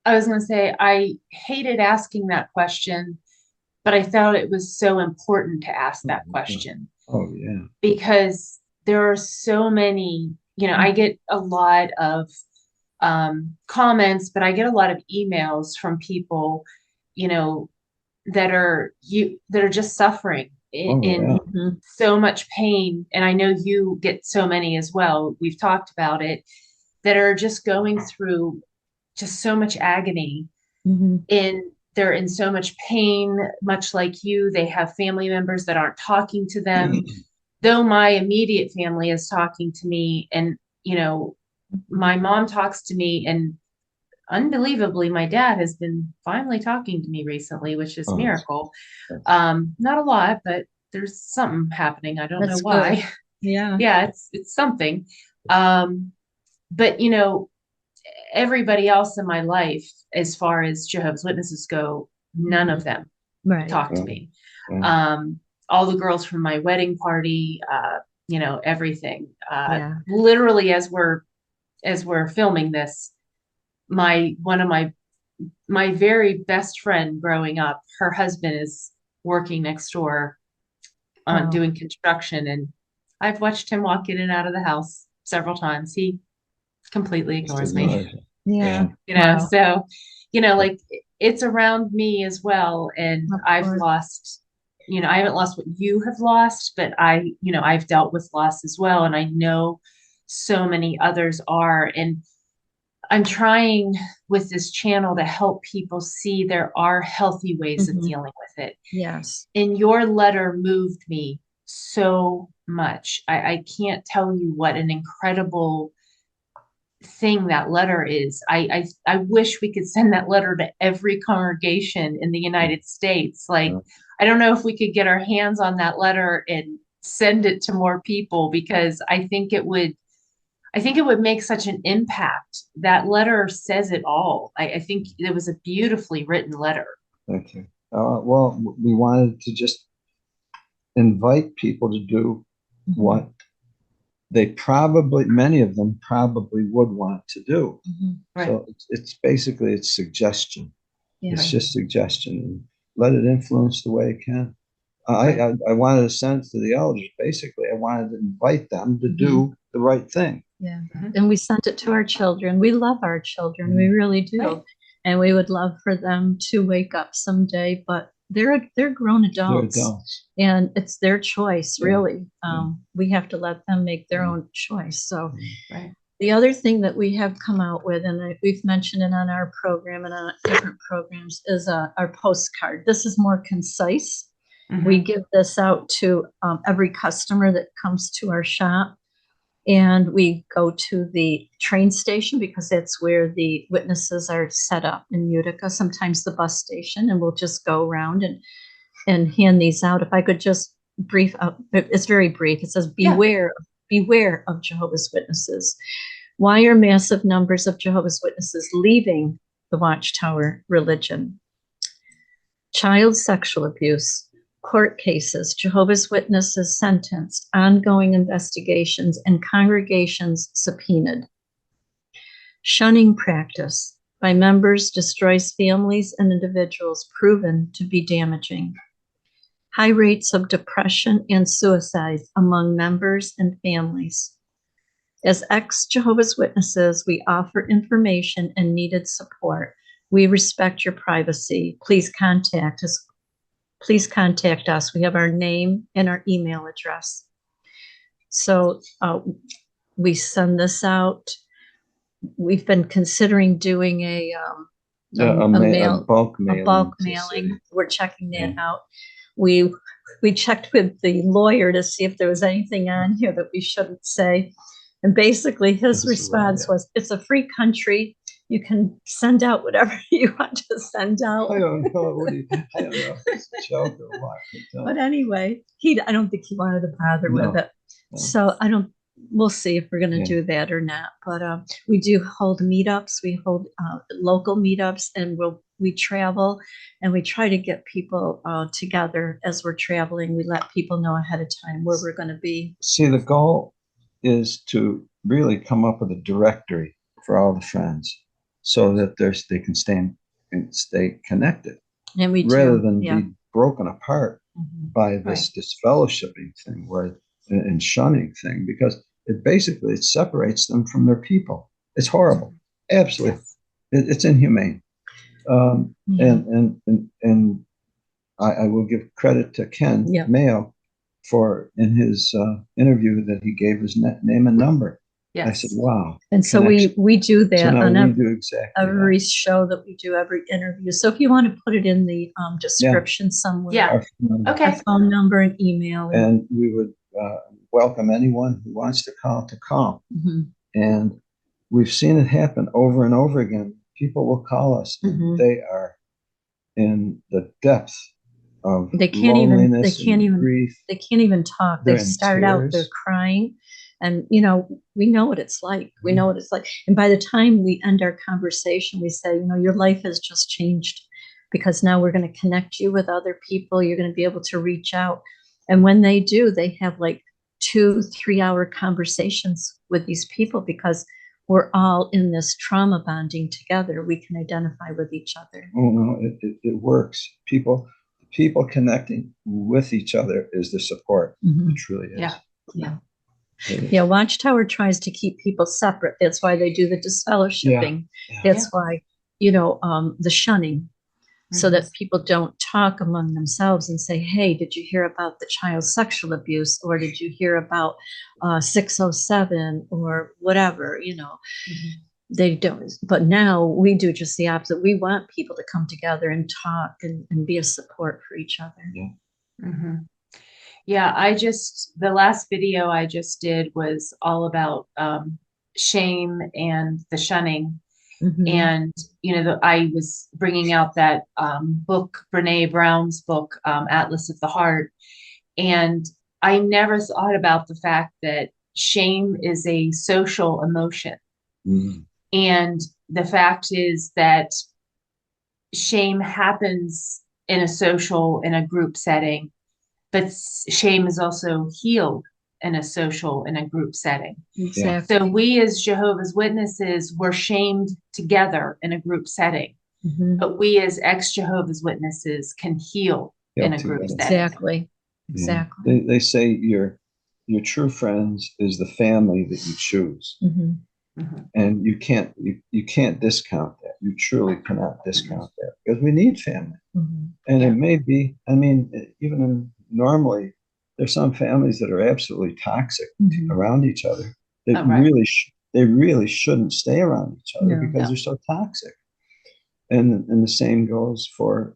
I was going to say, I hated asking that question, but I felt it was so important to ask that question. Oh, yeah. Because there are so many, I get a lot of comments, but I get a lot of emails from people, that are just suffering in so much pain. And I know you get so many as well. We've talked about it, that are just going through just so much agony, they're in so much pain, much like you. They have family members that aren't talking to them, though my immediate family is talking to me. And, my mom talks to me, and unbelievably, my dad has been finally talking to me recently, which is a miracle. Not a lot, but there's something happening. I don't know why. Good. Yeah. Yeah, it's something. But, everybody else in my life, as far as Jehovah's Witnesses go, none of them talk to me. All the girls from my wedding party, everything. Literally, as we're filming this, one of my very best friend growing up, her husband is working next door on doing construction, and I've watched him walk in and out of the house several times. He completely ignores me. Yeah. So, like, it's around me as well. And I've lost, I haven't lost what you have lost, but I've dealt with loss as well. And I know so many others are. And I'm trying with this channel to help people see there are healthy ways of dealing with it. Yes. And your letter moved me so much. I can't tell you what an incredible thing that letter is. I wish we could send that letter to every congregation in the United States. Like, I don't know if we could get our hands on that letter and send it to more people, because I think it would make such an impact. That letter says it all. I think it was a beautifully written letter. Thank you. Well, we wanted to just invite people to do what they probably, many of them probably would want to do. Right. So it's basically, it's suggestion. Yeah. It's just suggestion, and let it influence the way it can. I wanted to send it to the elders. Basically, I wanted to invite them to do the right thing. Yeah. Mhm. And we sent it to our children. We love our children. We really do. Right. And we would love for them to wake up someday, but they're grown They're adults, adults. and it's their choice, Yeah. really. Yeah. We have to let them make their Yeah. own choice. So Right. the other thing that we have come out with, and we've mentioned it on our program and on different programs, is our postcard. This is more concise. We Mhm. give this out to every customer that comes to our shop. And we go to the train station because that's where the witnesses are set up in Utica, sometimes the bus station, and we'll just go around and hand these out. If I could just brief up, it's very brief. It says, beware of Jehovah's Witnesses. Why are massive numbers of Jehovah's Witnesses leaving the Watchtower religion? Child sexual abuse, court cases, Jehovah's Witnesses sentenced, ongoing investigations, and congregations subpoenaed. Shunning practice by members destroys families and individuals, proven to be damaging. High rates of depression and suicide among members and families. As ex-Jehovah's Witnesses, we offer information and needed support. We respect your privacy. Please contact us. We have our name and our email address. So we send this out. We've been considering doing a bulk mailing. We're checking that out. We checked with the lawyer to see if there was anything on here that we shouldn't say. And basically his response was, it's a free country. You can send out whatever you want to send out. I don't know. I don't know if it's a joke or what. But anyway, I don't think he wanted to bother with it. No. So we'll see if we're going to do that or not. But we do hold meetups. We hold local meetups, and we travel, and we try to get people together as we're traveling. We let people know ahead of time where we're going to be. See, the goal is to really come up with a directory for all the friends, so that they can stay connected, and we rather do, than be broken apart by this disfellowshipping thing, and shunning thing, because it separates them from their people. It's horrible, absolutely. Yes. It's inhumane. And I will give credit to Ken Mayo for, in his interview, that he gave his name and number. Yes. I said, wow. And so we do that on every that. Show that we do, every interview. So if you want to put it in the description somewhere, our phone number and email. And we would welcome anyone who wants to come. And we've seen it happen over and over again. People will call us. And they are in the depth of loneliness and grief. They can't even talk. They start out, they're crying. And, we know what it's like. We know what it's like. And by the time we end our conversation, we say, your life has just changed, because now we're going to connect you with other people. You're going to be able to reach out. And when they do, they have like 2-3 hour conversations with these people, because we're all in this trauma bonding together. We can identify with each other. Oh, no, it works. People connecting with each other is the support. It truly is. Yeah, Watchtower tries to keep people separate. That's why they do the disfellowshipping. That's why, the shunning, so that people don't talk among themselves and say, hey, did you hear about the child sexual abuse? Or did you hear about 607 or whatever, They don't. But now we do just the opposite. We want people to come together and talk and be a support for each other. Yeah, the last video I just did was all about shame and the shunning. And, I was bringing out that book, Brene Brown's book, Atlas of the Heart. And I never thought about the fact that shame is a social emotion. And the fact is that shame happens in a group setting, but shame is also healed in a social, in a group setting. Exactly. So we as Jehovah's Witnesses were shamed together in a group setting, but we as ex-Jehovah's Witnesses can heal in a group setting. Exactly. Exactly. They say your true friends is the family that you choose. And you can't discount that. You truly cannot discount that, because we need family. And it may be, I mean, even normally, there's some families that are absolutely toxic around each other. That they really shouldn't stay around each other because they're so toxic. And the same goes for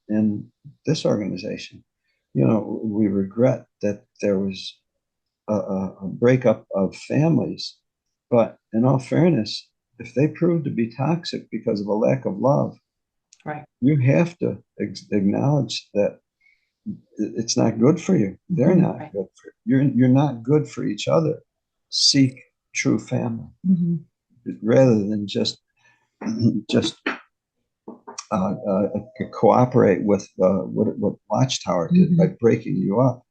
in this organization. You know, we regret that there was a breakup of families, but in all fairness, if they prove to be toxic because of a lack of love, you have to acknowledge that it's not good for you. They're not good for you. You're not good for each other. Seek true family rather than just cooperate with what Watchtower did by breaking you up.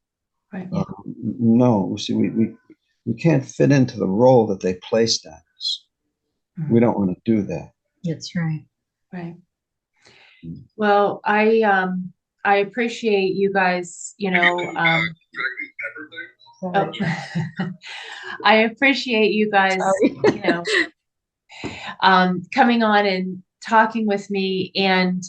No, see, we can't fit into the role that they placed on us. We don't want to do that. That's right. Right. Well, I appreciate you guys, you know, I appreciate you guys, you know, coming on and talking with me, and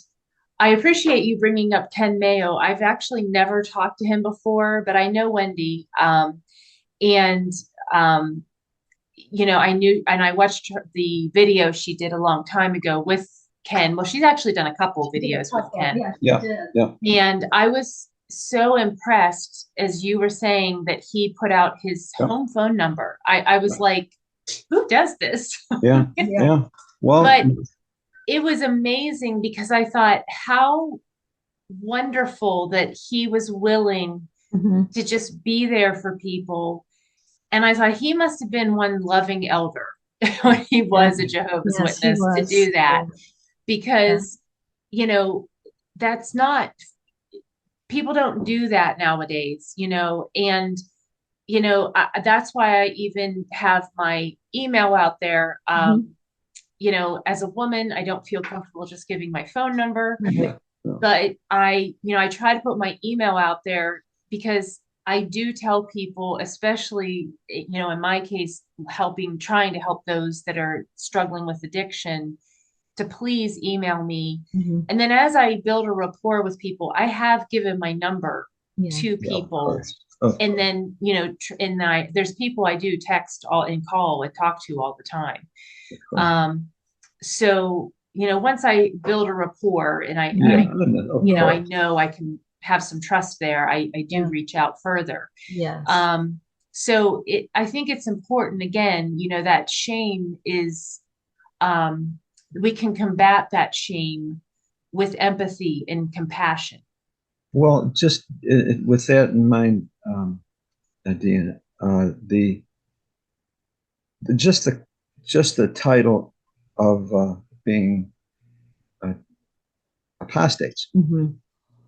I appreciate you bringing up Ken Mayo. I've actually never talked to him before, but I know Wendy, and you know, I knew, and I watched the video she did a long time ago with Ken. Well, she's actually done a couple videos with Ken. Yeah. And I was so impressed, as you were saying, that he put out his home phone number. I was like, who does this? Yeah. Well, but it was amazing, because I thought how wonderful that he was willing to just be there for people. And I thought he must have been one loving elder when he was a Jehovah's Witness to do that. Because, you know, that's not, people don't do that nowadays, you know, and, you know, that's why I even have my email out there. You know, as a woman, I don't feel comfortable just giving my phone number, but I try to put my email out there, because I do tell people, especially, you know, in my case, trying to help those that are struggling with addiction, to please email me. And then as I build a rapport with people, I have given my number to people. And then, you know, there's people I do text and call and talk to all the time. So, you know, once I build a rapport and I know I can have some trust there, I do reach out further. So I think it's important, again, you know, that shame is, we can combat that shame with empathy and compassion. Well, just with that in mind, Deanna, just the title of being apostates. You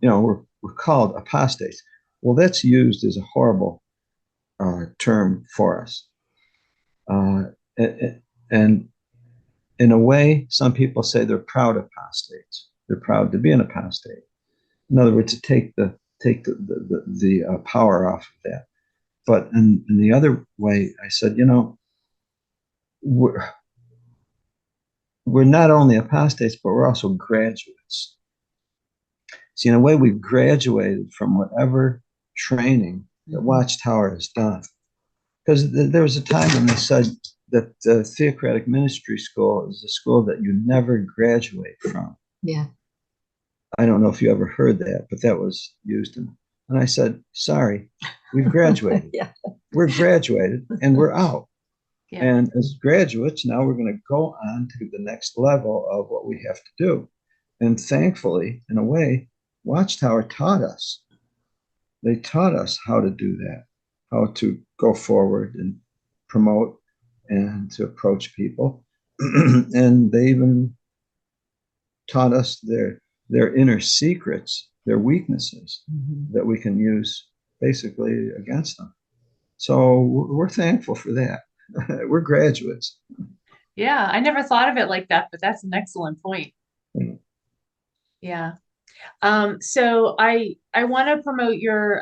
know, we're called apostates. Well, that's used as a horrible term for us, and in a way, some people say they're proud apostates. They're proud to be an apostate. In other words, to take the power off of that. But in the other way, I said, you know, we're not only apostates, but we're also graduates. See, in a way, we've graduated from whatever training that Watchtower has done. Because there was a time when they said that the theocratic ministry school is a school that you never graduate from. I don't know if you ever heard that, but that was used. And I said, sorry, we've graduated. We're graduated and we're out. And as graduates, now we're going to go on to the next level of what we have to do. And thankfully, in a way, Watchtower taught us. They taught us how to do that, how to go forward and promote and to approach people. And they even taught us their inner secrets, their weaknesses that we can use basically against them. So we're thankful for that. We're graduates. Yeah, I never thought of it like that, but that's an excellent point. Mm. Yeah. So I want to promote your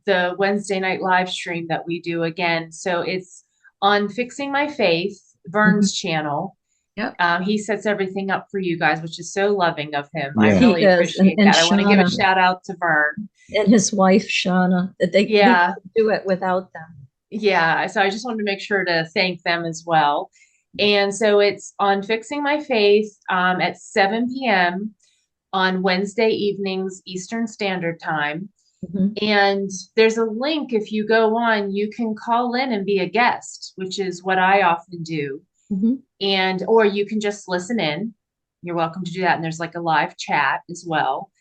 the Wednesday night live stream that we do again. So it's on Fixing My Faith, Vern's channel. Yep. He sets everything up for you guys, which is so loving of him. I Yeah. really He does, appreciate and that. I want to give a Shauna. shout out to Vern. And his wife, Shauna, that we Yeah. couldn't do it without them. Yeah. So I just wanted to make sure to thank them as well. And so it's on Fixing My Faith at 7 p.m. on Wednesday evenings, Eastern Standard Time. Mhm. And there's a link. If you go on, you can call in and be a guest, which is what I often do. Mhm. And, or you can just listen in. You're welcome to do that. And there's like a live chat as well.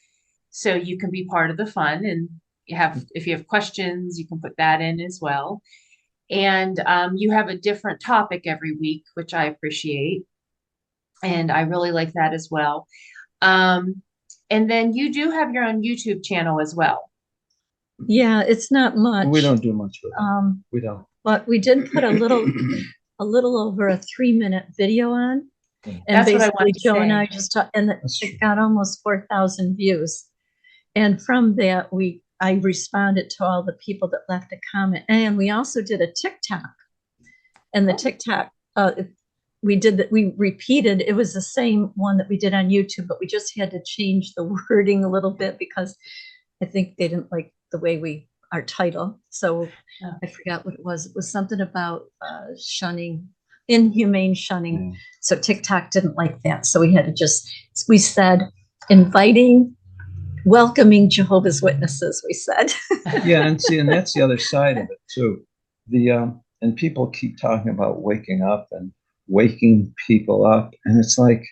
So you can be part of the fun, and if you have questions, you can put that in as well. And you have a different topic every week, which I appreciate. And I really like that as well. And then you do have your own YouTube channel as well. Yeah, it's not much. We don't do much with it. We don't. But we did put a little over a 3-minute video on. And That's what I basically wanted to Joe and say. I just talked, and That's true. it got almost 4,000 views. And from that, I responded to all the people that left a comment. And we also did a TikTok. And the TikTok, we repeated, it was the same one that we did on YouTube, but we just had to change the wording a little bit because I think they didn't like the way our title. So I forgot what it was. It was something about shunning, inhumane shunning. Yeah. So TikTok didn't like that. So we said welcoming Jehovah's Witnesses, we said. Yeah, and that's the other side of it too. And people keep talking about waking up and waking people up, and it's like,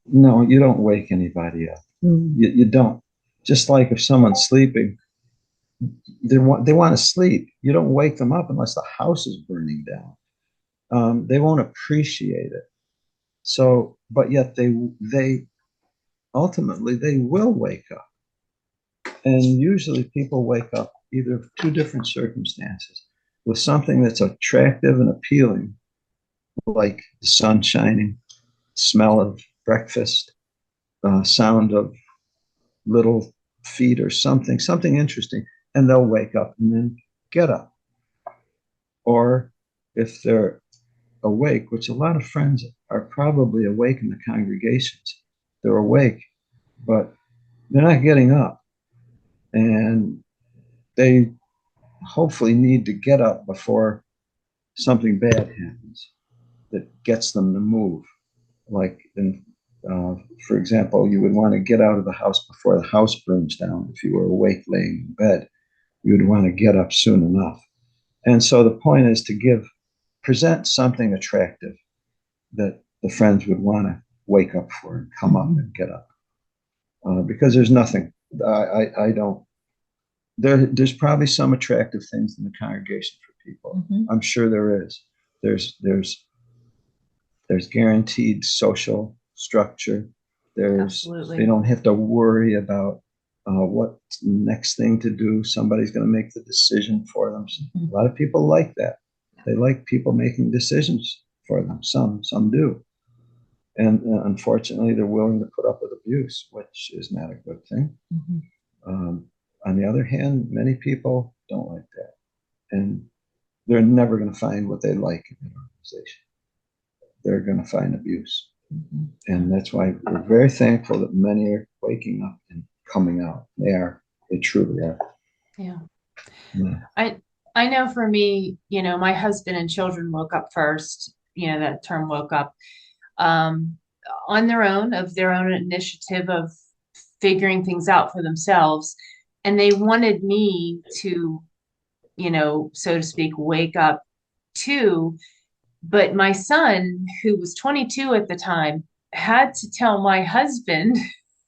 no, you don't wake anybody up. You don't. Just like if someone's sleeping, they want to sleep. You don't wake them up unless the house is burning down. They won't appreciate it. So, but yet they ultimately they will wake up. And usually people wake up either of two different circumstances: with something that's attractive and appealing, like the sun shining, smell of breakfast, sound of little feet or something interesting, and they'll wake up and then get up. Or if they're awake, which a lot of friends are probably awake in the congregations, they're awake, but they're not getting up. And they hopefully need to get up before something bad happens that gets them to move. Like, for example, you would want to get out of the house before the house burns down. If you were awake laying in bed, you would want to get up soon enough. And so the point is to present something attractive that the friends would want to wake up for and come up and get up. Because there's nothing, I don't, there's probably some attractive things in the congregation for people. Mhm. I'm sure there is. There's guaranteed social structure. Absolutely. They don't have to worry about what's the next thing to do. Somebody's going to make the decision for them. Mhm. A lot of people like that. They like people making decisions for them. Some do. And unfortunately, they're willing to put up with abuse, which is not a good thing. Mhm. On the other hand, many people don't like that. And they're never going to find what they like in an organization. They're going to find abuse. Mhm. And that's why we're very thankful that many are waking up and coming out. They truly are. Yeah. Yeah. I know for me, my husband and children woke up first, that term woke up, on their own, of their own initiative of figuring things out for themselves. And they wanted me to, so to speak, wake up too. But my son, who was 22 at the time, had to tell my husband,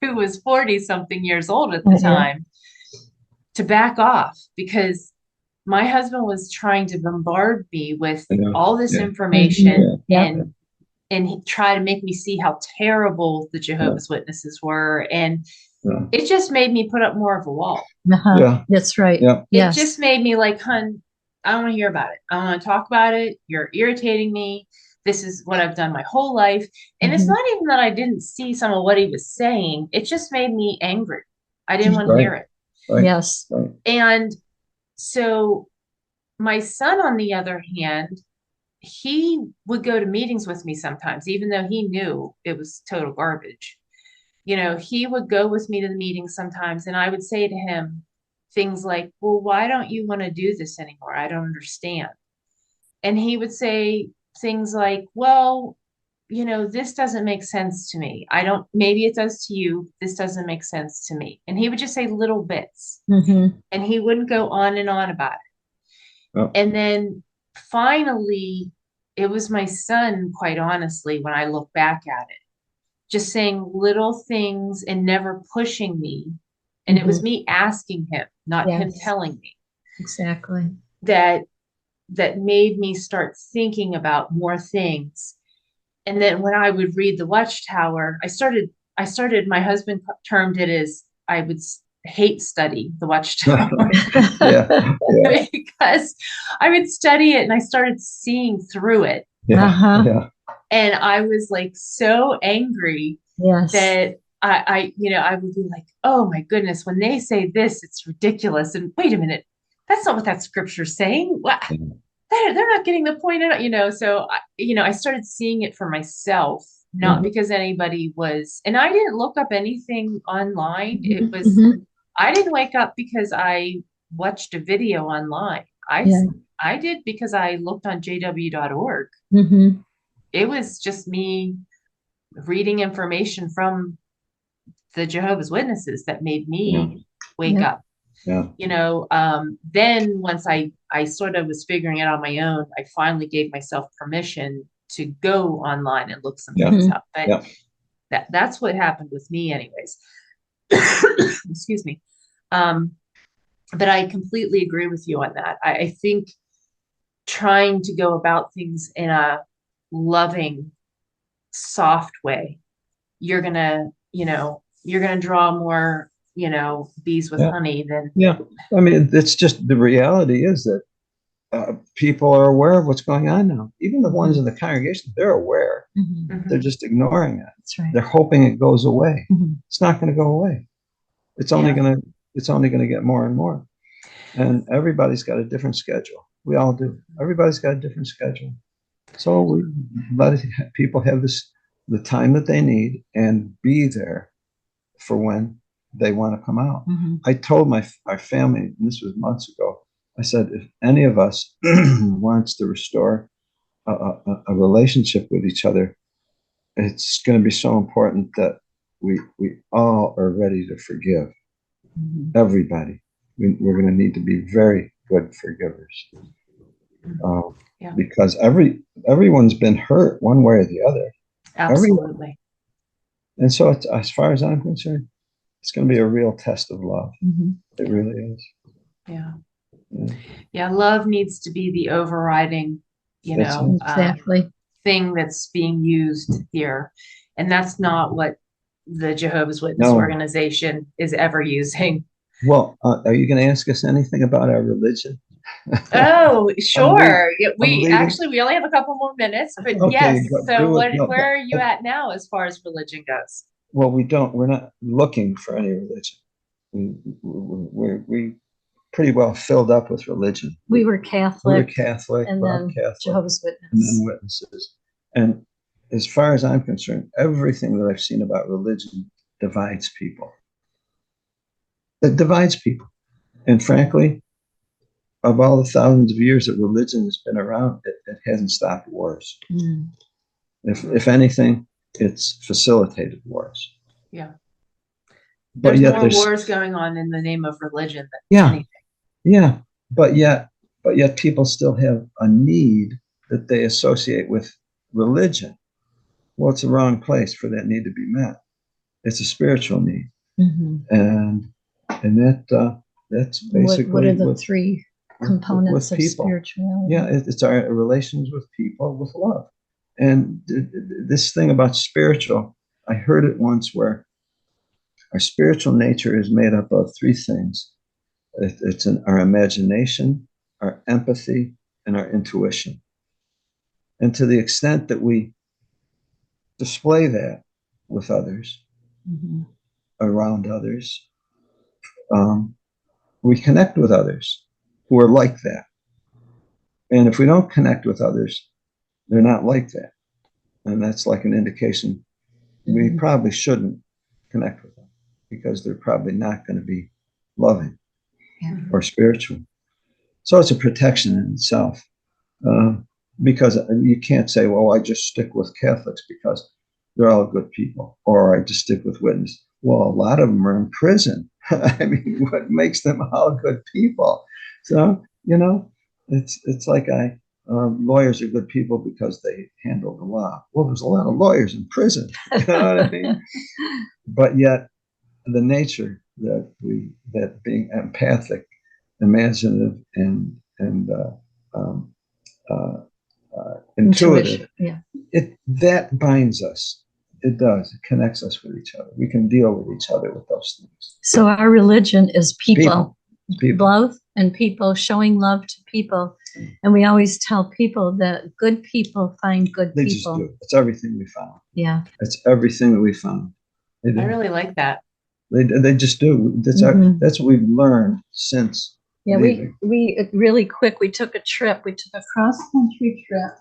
who was 40 something years old at the time, to back off, because my husband was trying to bombard me with all this information and he tried to make me see how terrible the Jehovah's Witnesses were. And it just made me put up more of a wall. Yeah, that's right. Yeah. It just made me like, hun, I don't want to hear about it. I don't want to talk about it. You're irritating me. This is what I've done my whole life. And it's not even that I didn't see some of what he was saying. It just made me angry. I didn't want to hear it. Right. Yes. Right. And so my son, on the other hand, he would go to meetings with me sometimes, even though he knew it was total garbage. You know, he would go with me to the meetings sometimes, and I would say to him things like, well, why don't you want to do this anymore? I don't understand. And he would say things like, well, you know, this doesn't make sense to me. I don't, maybe it does to you. This doesn't make sense to me. And he would just say little bits, and he wouldn't go on and on about it. Oh. And then finally, it was my son, quite honestly, when I look back at it, just saying little things and never pushing me. And it was me asking him, not him telling me. Exactly. That made me start thinking about more things. And then when I would read the Watchtower, I started, my husband termed it as, I would hate study the Watchtower. Because I would study it and I started seeing through it. And I was like so angry that I would be like, oh my goodness, when they say this, it's ridiculous. And wait a minute, that's not what that scripture's saying. What? They're not getting the point, so I started seeing it for myself, not because anybody was, and I didn't look up anything online. It was, I didn't wake up because I watched a video online. I did because I looked on jw.org. It was just me reading information from the Jehovah's Witnesses that made me wake up. Then once I sort of was figuring it on my own, I finally gave myself permission to go online and look some things up. But that's what happened with me anyways. Excuse me. But I completely agree with you on that. I think trying to go about things in a loving, soft way, you're gonna draw more, bees with honey than. I mean, it's just, the reality is that people are aware of what's going on now. Even the ones in the congregation, they're aware. They're just ignoring it. That's right. They're hoping it goes away. It's not going to go away. It's only going to get more and more. And everybody's got a different schedule. We all do. Everybody's got a different schedule. So we let people have the time that they need and be there for when they want to come out. I told our family, and this was months ago, I said, if any of us wants to restore a relationship with each other, it's going to be so important that we all are ready to forgive. Everybody. We're going to need to be very good forgivers. Because everyone's been hurt one way or the other. Absolutely. And so as far as I'm concerned, it's going to be a real test of love. It really is. Yeah. Love needs to be the overriding, thing that's being used here. And that's not what the Jehovah's Witness organization is ever using. Well, are you going to ask us anything about our religion? Oh, sure. We only have a couple more minutes, but yes. So where are you at now as far as religion goes? Well, we're not looking for any religion. We pretty well filled up with religion. We were Catholic. And then Catholic, Jehovah's Witness. And then witnesses. And as far as I'm concerned, everything that I've seen about religion divides people. It divides people. And frankly, of all the thousands of years that religion has been around, it hasn't stopped wars. If anything, it's facilitated wars. But there's yet more wars going on in the name of religion than anything. But yet people still have a need that they associate with religion. Well, it's the wrong place for that need to be met. It's a spiritual need. And that's basically what are the three components of spirituality? It's our relations with people with love. And this thing about spiritual, I heard it once where our spiritual nature is made up of three things. It's our imagination, our empathy, and our intuition. And to the extent that we display that with others, around others, we connect with others who are like that. And if we don't connect with others, they're not like that. And that's like an indication we probably shouldn't connect with them because they're probably not going to be loving or spiritual. So it's a protection in itself. Because you can't say, well, I just stick with Catholics because they're all good people, or I just stick with Witness. Well, a lot of them are in prison. I mean, what makes them all good people? So, it's like lawyers are good people because they handle the law. Well, there's a lot of lawyers in prison. You know what I mean? But yet, the nature that being empathic, imaginative, and intuitive, that binds us. It does. It connects us with each other. We can deal with each other with those things. So our religion is people. People. Love and people, showing love to people. And we always tell people that good people find good They people. just do. It's everything we found. Yeah. It's everything that we found. I really like that. They just do. That's that's what we've learned since. Yeah, we really quick, we took a trip. We took a cross-country trip.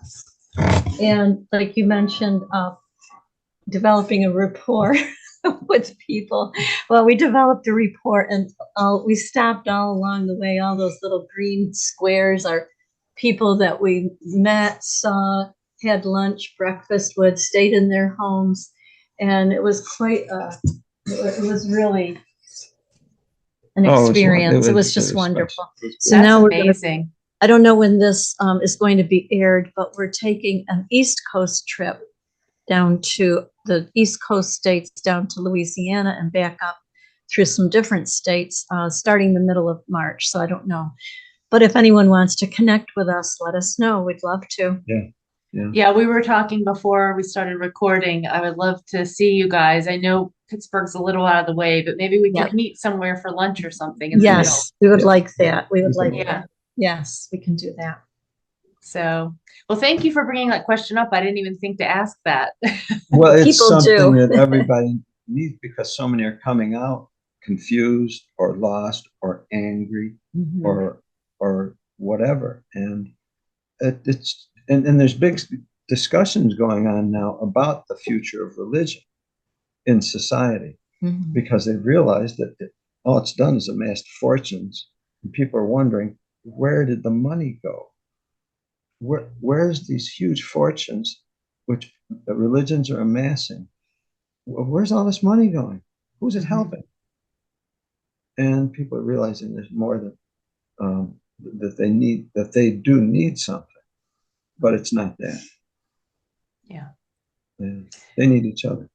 And like you mentioned, developing a rapport with people. Well, we developed a rapport, and we stopped all along the way. All those little green squares are people that we met, saw, had lunch, breakfast with, stayed in their homes. And it was quite, it was really an experience. It was just wonderful. So That's now we're amazing. I don't know when this is going to be aired, but we're taking an East Coast trip down to the East Coast states, down to Louisiana and back up through some different states, starting the middle of March. So I don't know. But if anyone wants to connect with us, let us know. We'd love to. Yeah, we were talking before we started recording. I would love to see you guys. I know Pittsburgh's a little out of the way, but maybe we could meet somewhere for lunch or something. Yes, we would like that. We would like that. that. Yes, we can do that. So, well, thank you for bringing that question up. I didn't even think to ask that. Well, it's something that everybody needs because so many are coming out confused or lost or angry or whatever. And it's there's big discussions going on now about the future of religion in society because they've realized that all it's done is amassed fortunes, and people are wondering, where did the money go? Where's these huge fortunes which the religions are amassing? Where's all this money going? Who's it helping? And people are realizing there's more that they do need something, but it's not that. Yeah. They need each other.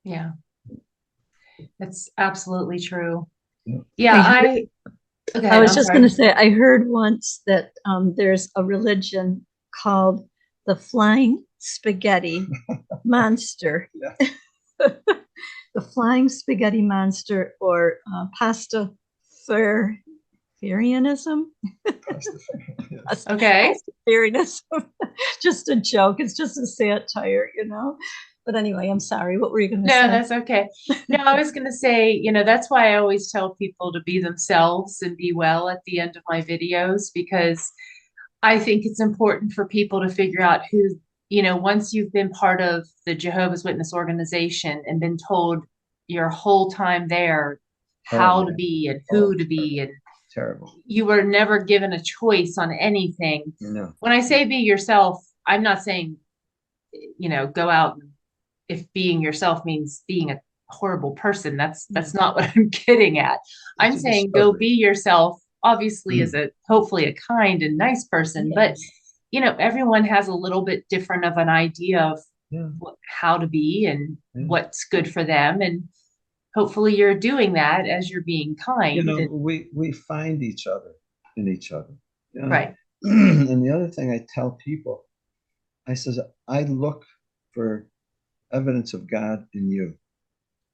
Yeah. That's absolutely true. Yeah. I was just going to say, I heard once that there's a religion called the Flying Spaghetti Monster. The Flying Spaghetti Monster, or Pastafarianism. Okay. Pastafarianism. Just a joke. It's just a satire, But anyway, I'm sorry. What were you going to say? No, that's okay. No, I was going to say, that's why I always tell people to be themselves and be well at the end of my videos, because I think it's important for people to figure out who, once you've been part of the Jehovah's Witness organization and been told your whole time there how to be and who to be, and terrible. You were never given a choice on anything. No. When I say be yourself, I'm not saying, go out and if being yourself means being a horrible person. That's not what I'm getting at. I'm saying go be yourself, obviously as hopefully a kind and nice person, but everyone has a little bit different of an idea of how to be and what's good for them. And hopefully you're doing that as you're being kind. We find each other in each other. Right. And the other thing I tell people, I says, I look for evidence of God in you.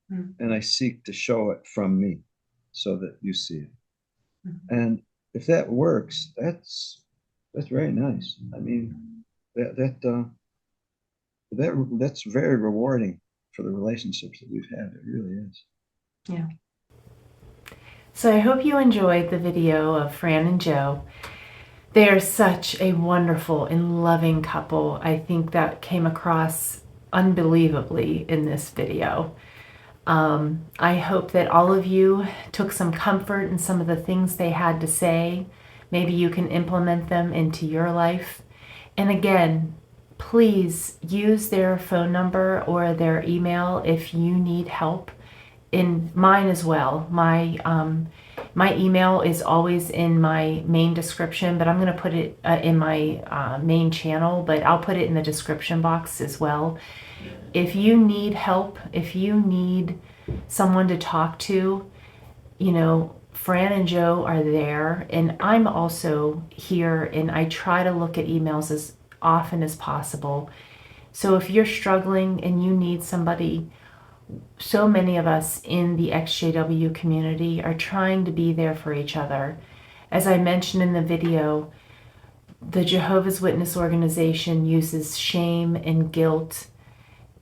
And I seek to show it from me so that you see it. And if that works, that's very nice. I mean, that's very rewarding for the relationships that we've had. It really is. Yeah. So I hope you enjoyed the video of Fran and Joe. They are such a wonderful and loving couple. I think that came across unbelievably in this video. I hope that all of you took some comfort in some of the things they had to say. Maybe you can implement them into your life. And again, please use their phone number or their email if you need help. In mine as well. My email is always in my main description, but I'm going to put it in my main channel, but I'll put it in the description box as well. If you need help, if you need someone to talk to, you know, Fran and Joe are there, and I'm also here, and I try to look at emails as often as possible. So if you're struggling and you need somebody, so many of us in the ExJW community are trying to be there for each other. As I mentioned in the video, the Jehovah's Witness organization uses shame and guilt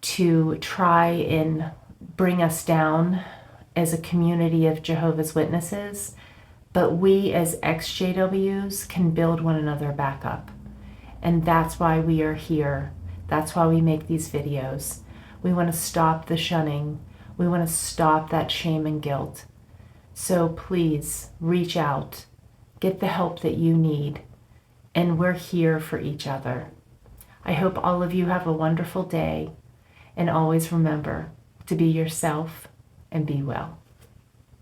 to try and bring us down as a community of Jehovah's Witnesses, but we as ExJWs can build one another back up. And that's why we are here. That's why we make these videos. We want to stop the shunning. We want to stop that shame and guilt. So please reach out, get the help that you need, and we're here for each other. I hope all of you have a wonderful day, and always remember to be yourself and be well.